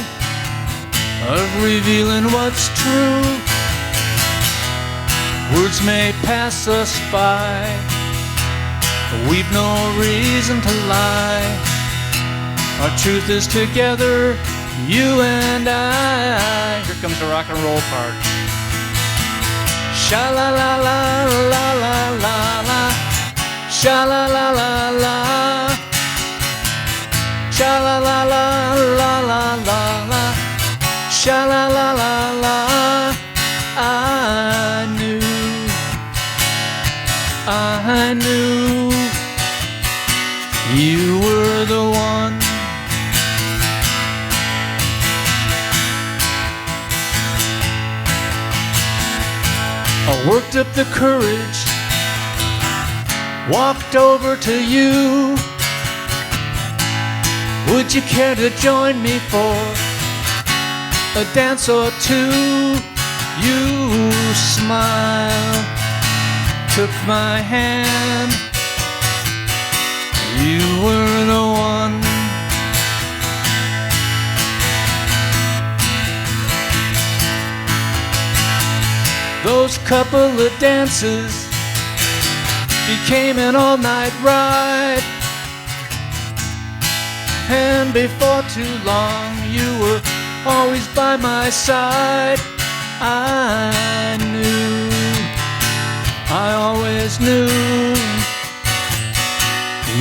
of revealing what's true. Words may pass us by, but we've no reason to lie. Our truth is together, you and I. Here comes the rock and roll part. Sha la la la la la la la. Sha la la la la. Sha la la la la la la la. Sha la la la la. I knew you were the one. I worked up the courage, walked over to you. Would you care to join me for a dance or two? You smiled, took my hand. You were the one. Those couple of dances became an all-night ride, and before too long you were always by my side. I always knew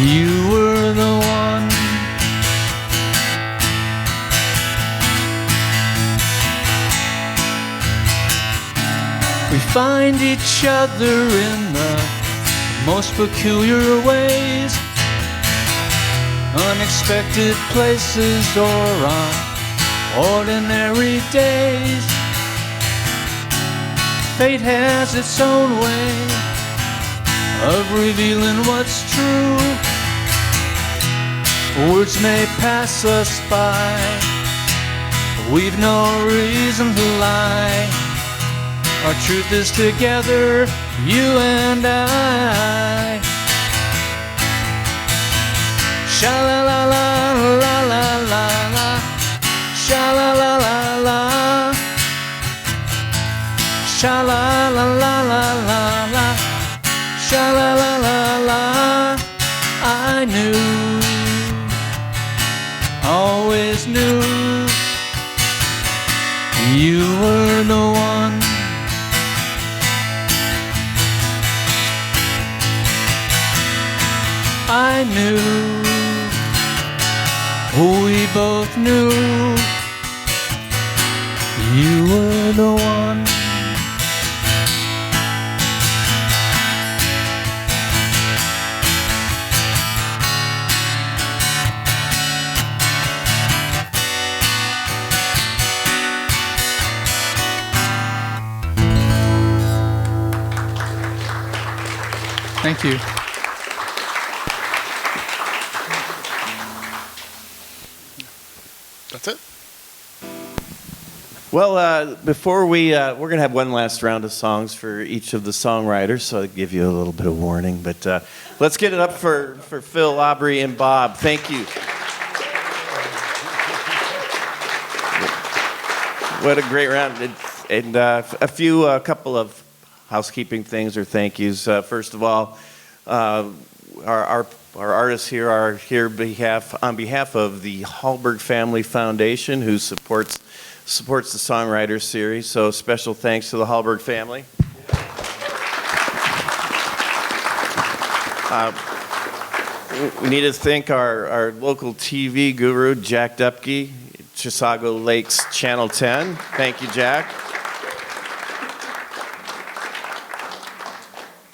you were the one. We find each other in the most peculiar ways, unexpected places or on ordinary days. Fate has its own way of revealing what's true. Words may pass us by, we've no reason to lie. Our truth is together, you and I. Sha la la la la la la la. Sha la la la la. Sha la la la la la la. Sha la la la la. I knew, always knew, you were the one. I knew, we both knew, you were the one. Thank you. That's it? Well, before we're going to have one last round of songs for each of the songwriters, so I'll give you a little bit of warning. But let's get it up for Phil, Aubrey, and Bob. Thank you. What a great round. And a couple of housekeeping things or thank yous. First of all, our our artists here are here on behalf of the Hallberg Family Foundation, who supports the Songwriters series. So special thanks to the Hallberg family. We need to thank our local TV guru, Jack Doepke, Chisago Lakes Channel 10. Thank you, Jack.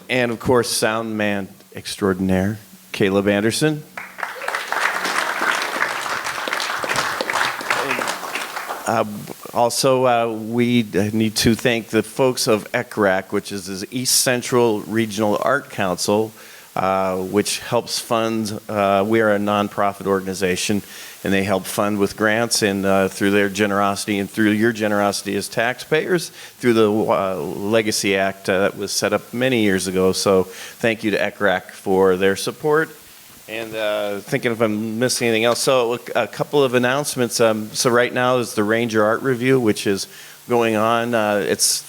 And of course, sound man extraordinaire, Caleb Anderson. Also, we need to thank the folks of ECRAC, which is the East Central Regional Art Council, which helps fund, we are a nonprofit organization, and they help fund with grants, and through their generosity and through your generosity as taxpayers, through the Legacy Act that was set up many years ago. So thank you to ECRAC for their support. And thinking if I'm missing anything else. So a couple of announcements. So right now is the Ranger Art Review, which is going on. It's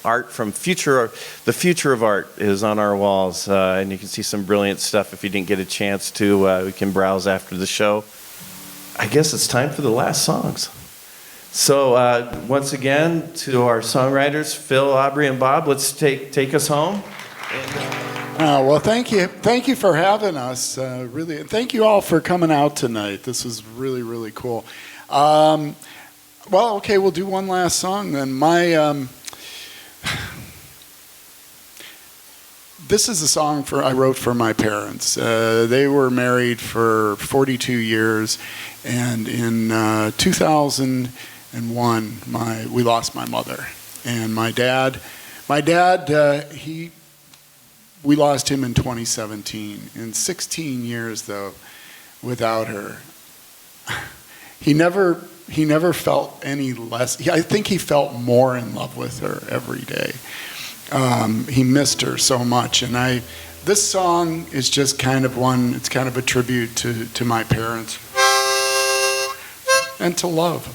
art from the future of art is on our walls. And you can see some brilliant stuff. If you didn't get a chance to, we can browse after the show. I guess it's time for the last songs. So once again, to our songwriters, Phil, Aubrey, and Bob, let's take us home. Well, thank you. Thank you for having us. Really, and thank you all for coming out tonight. This was really, really cool. Well, okay, we'll do one last song then. This is a song I wrote for my parents. They were married for 42 years, and in 2001, we lost my mother, and my dad, we lost him in 2017. In 16 years, though, without her, he never felt any less. I think he felt more in love with her every day. He missed her so much, and this song is just kind of it's kind of a tribute to my parents and to love.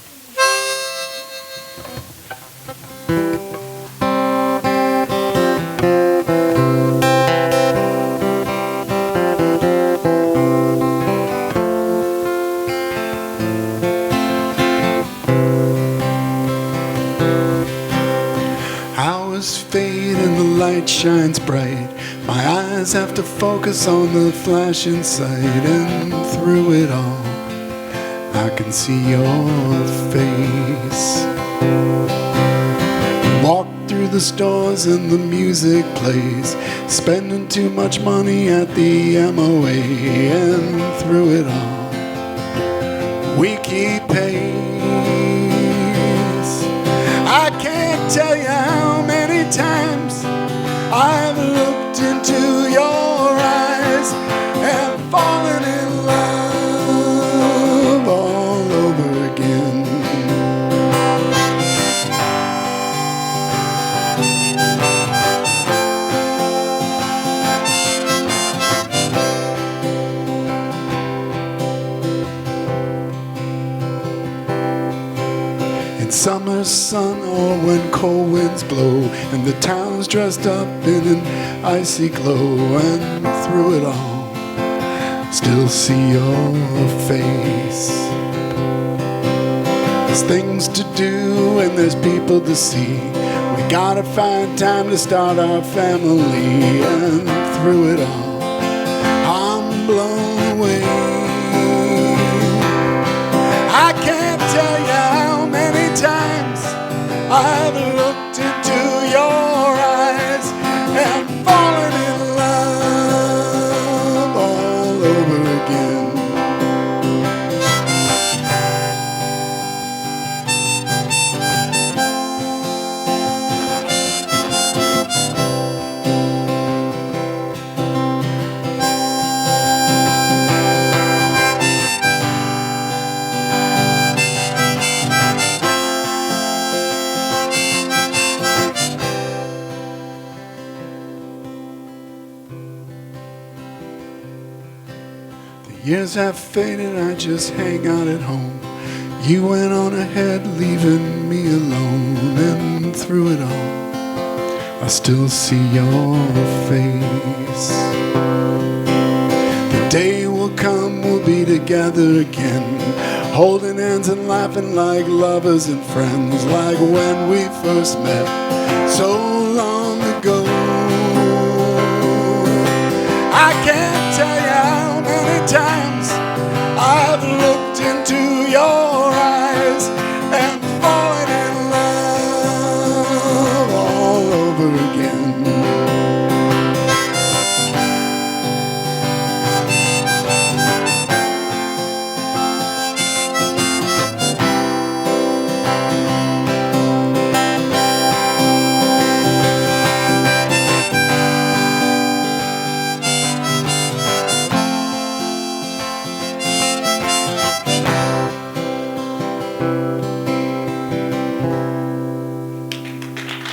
Shines bright. My eyes have to focus on the flashing sight, and through it all, I can see your face. Walk through the stores and the music plays, spending too much money at the MOA, and through it all, we keep pace. I can't tell you how many times I've looked into your eyes and fallen in love all over again. In summer sun or when cold winds blow and the town's dressed up in an icy glow, and through it all, still see your face. There's things to do and there's people to see. We gotta find time to start our family, and through it all, I'm blown away. I can't tell you how many times I've looked into your eyes and fallen in love all over again. Years have faded, I just hang out at home. You went on ahead, leaving me alone, and through it all, I still see your face. The will come, we'll be together again, holding hands and laughing like lovers and friends, like when we first met so long ago. I can't tell you how many times I've looked into your eyes and fallen in love all over again.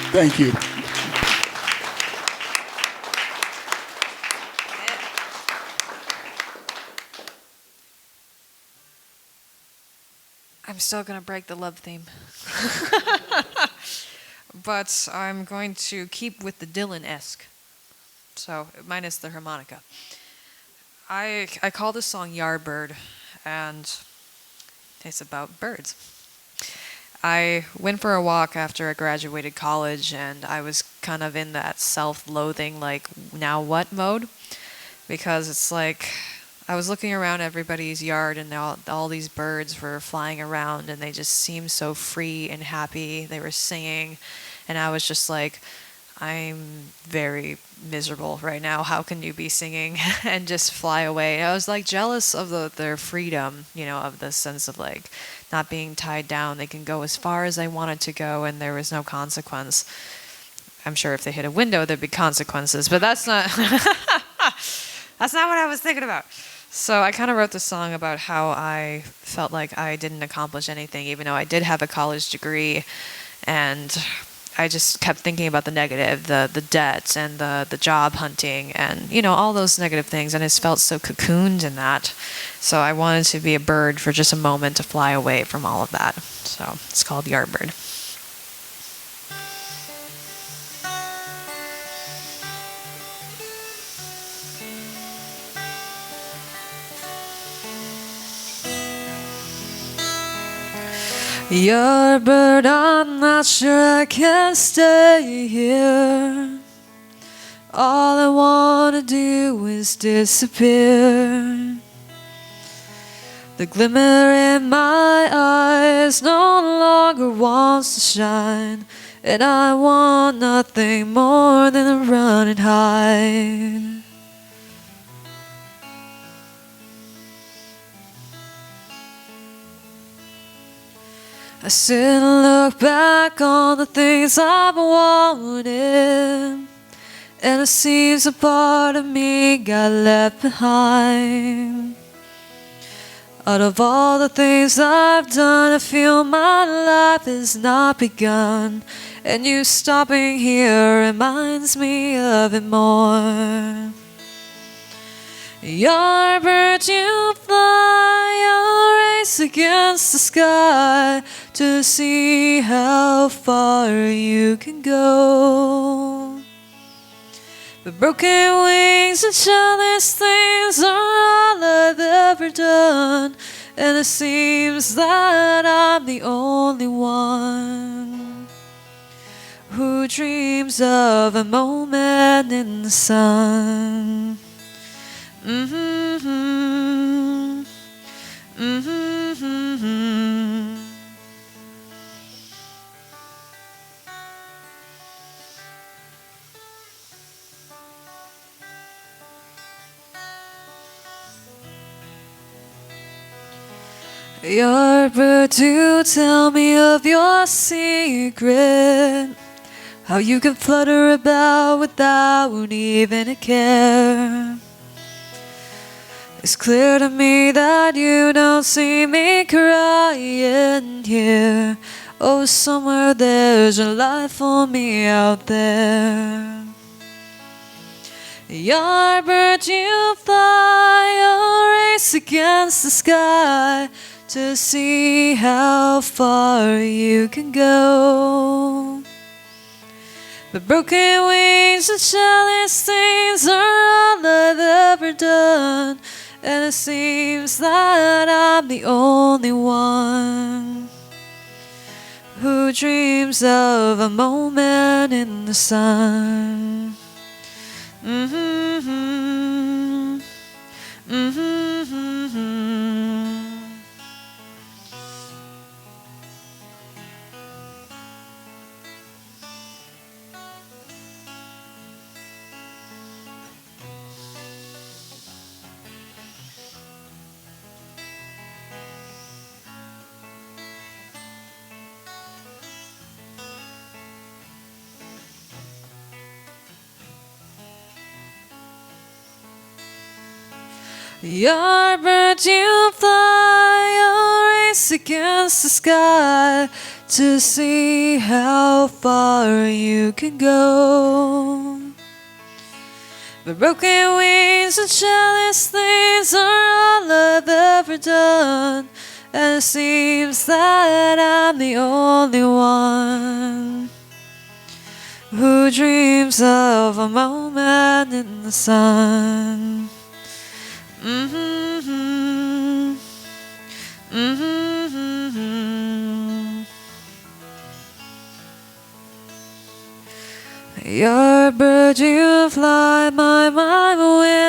Thank you. I'm still going to break the love theme. But I'm going to keep with the Dylan-esque. So, minus the harmonica. I call this song Yardbird, and it's about birds. I went for a walk after I graduated college, and I was kind of in that self-loathing, like, now what mode? Because it's like, I was looking around everybody's yard, and all these birds were flying around, and they just seemed so free and happy. They were singing, and I was just like, I'm very miserable right now. How can you be singing and just fly away? I was like jealous of their freedom, of the sense of like not being tied down. They can go as far as they wanted to go, and there was no consequence. I'm sure if they hit a window, there'd be consequences, but that's not that's not what I was thinking about. So I kind of wrote this song about how I felt like I didn't accomplish anything, even though I did have a college degree, and I just kept thinking about the negative, the debt and the job hunting and, all those negative things. And I just felt so cocooned in that. So I wanted to be a bird for just a moment to fly away from all of that. So it's called Yardbird. Yardbird, I'm not sure I can stay here. All I wanna do is disappear. The glimmer in my eyes no longer wants to shine, and I want nothing more than to run and hide. I sit and look back on the things I've wanted, and it seems a part of me got left behind. Out of all the things I've done, I feel my life has not begun, and you stopping here reminds me of it more. Yardbird, you fly, you race against the sky to see how far you can go. But broken wings and childish things are all I've ever done, and it seems that I'm the only one who dreams of a moment in the sun. Mm-hmm. Mm-hmm. Yardbird, do tell me of your secret, how you can flutter about without even a care. It's clear to me that you don't see me crying here. Oh, somewhere there's a life for me out there. Yardbird, you fly, you race against the sky to see how far you can go. But broken wings and childish things are all I've ever done, and it seems that I'm the only one who dreams of a moment in the sun. Mm-hmm. Mm-hmm. Your bird, you fly, you race against the sky to see how far you can go. But broken wings and jealous things are all I've ever done, and it seems that I'm the only one who dreams of a moment in the sun. Mm-hmm. Mm-hmm. You're a bird, you fly by my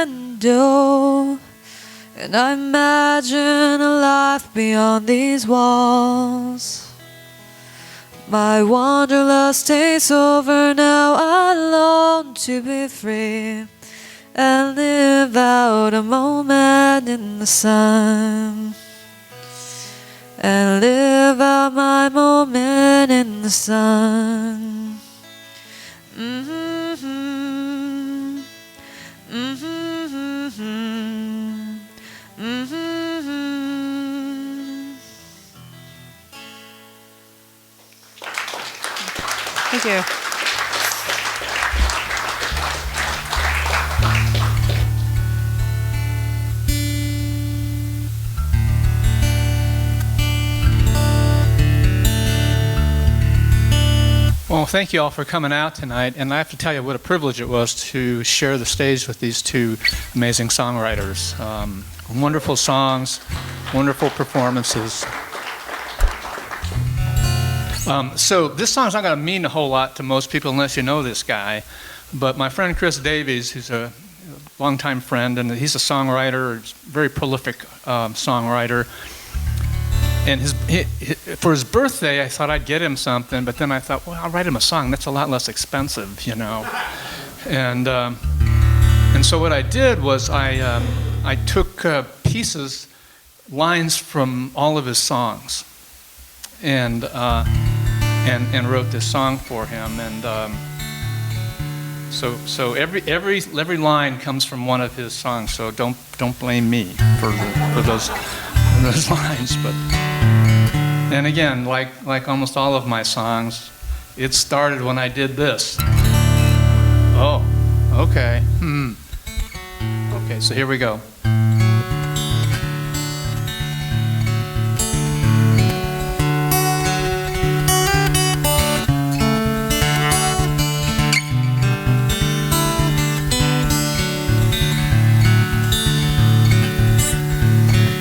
window, and I imagine a life beyond these walls. My wanderlust takes over now, I long to be free and live out a moment in the sun. And live out my moment in the sun. Mm-hmm. Mm-hmm. Mm-hmm. Thank you. Well, thank you all for coming out tonight, and I have to tell you what a privilege it was to share the stage with these two amazing songwriters. Wonderful songs, wonderful performances. So this song's not going to mean a whole lot to most people unless you know this guy, but my friend Chris Davies, who's a longtime friend, and he's a songwriter, very prolific songwriter. And for his birthday, I thought I'd get him something, but then I thought, well, I'll write him a song. That's a lot less expensive, you know. And so what I did was I took pieces, lines from all of his songs, and wrote this song for him. And so every line comes from one of his songs. So don't blame me for those lines, but. And again, like almost all of my songs, it started when I did this. Oh, okay. Okay, so here we go.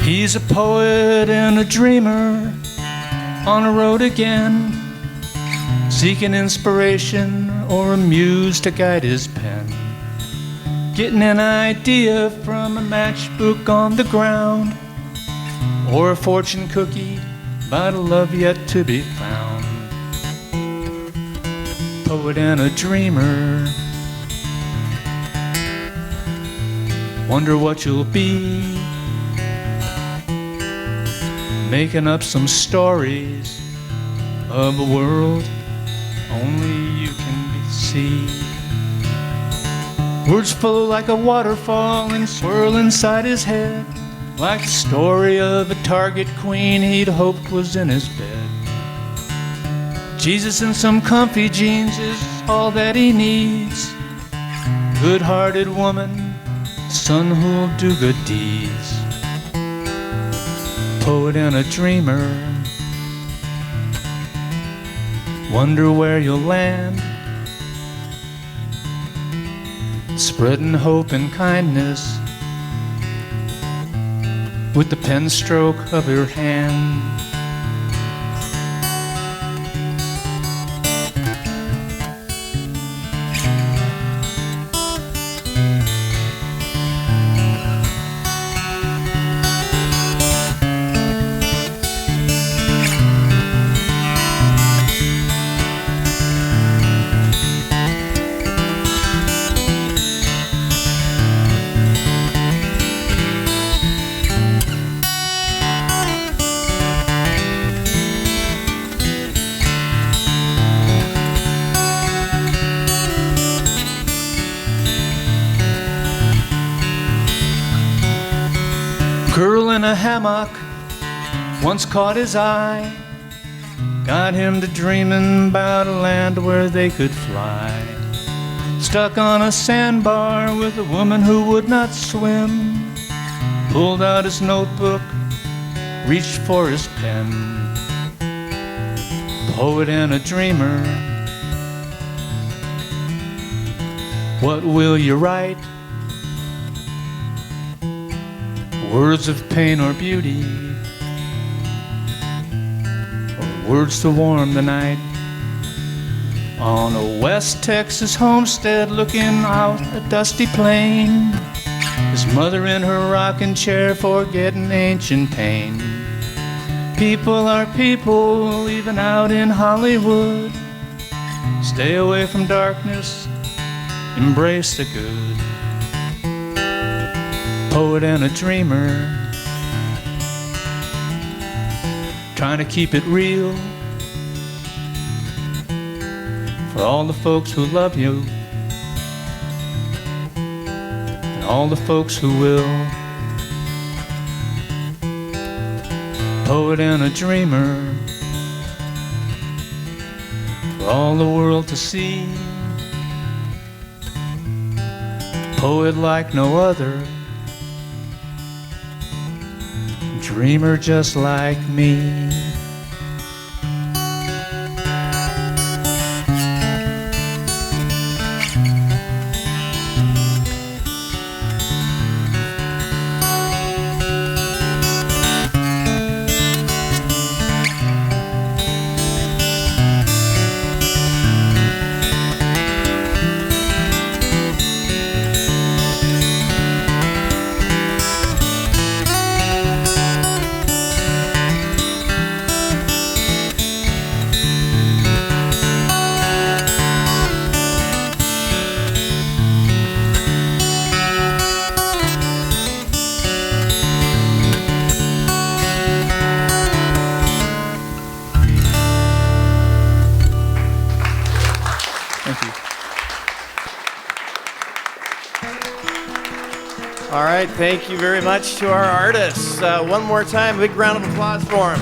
He's a poet and a dreamer, on a road again, seeking inspiration or a muse to guide his pen, getting an idea from a matchbook on the ground, or a fortune cookie about a love yet to be found. Poet and a dreamer, wonder what you'll be, making up some stories of a world only you can see. Words flow like a waterfall and swirl inside his head, like the story of a target queen he'd hoped was in his bed. Jesus in some comfy jeans is all that he needs. Good-hearted woman, son who'll do good deeds. Poet and a dreamer, wonder where you'll land, spreading hope and kindness with the pen stroke of her hand. Girl in a hammock once caught his eye, got him to dreaming about a land where they could fly. Stuck on a sandbar with a woman who would not swim, pulled out his notebook, reached for his pen. Poet and a dreamer, what will you write? Words of pain or beauty, or words to warm the night. On a West Texas homestead looking out a dusty plain, his mother in her rocking chair forgetting ancient pain. People are people even out in Hollywood. Stay away from darkness, embrace the good. Poet and a dreamer, trying to keep it real for all the folks who love you and all the folks who will. Poet and a dreamer, for all the world to see. Poet like no other, dreamer just like me. All right, thank you very much to our artists. One more time, big round of applause for them.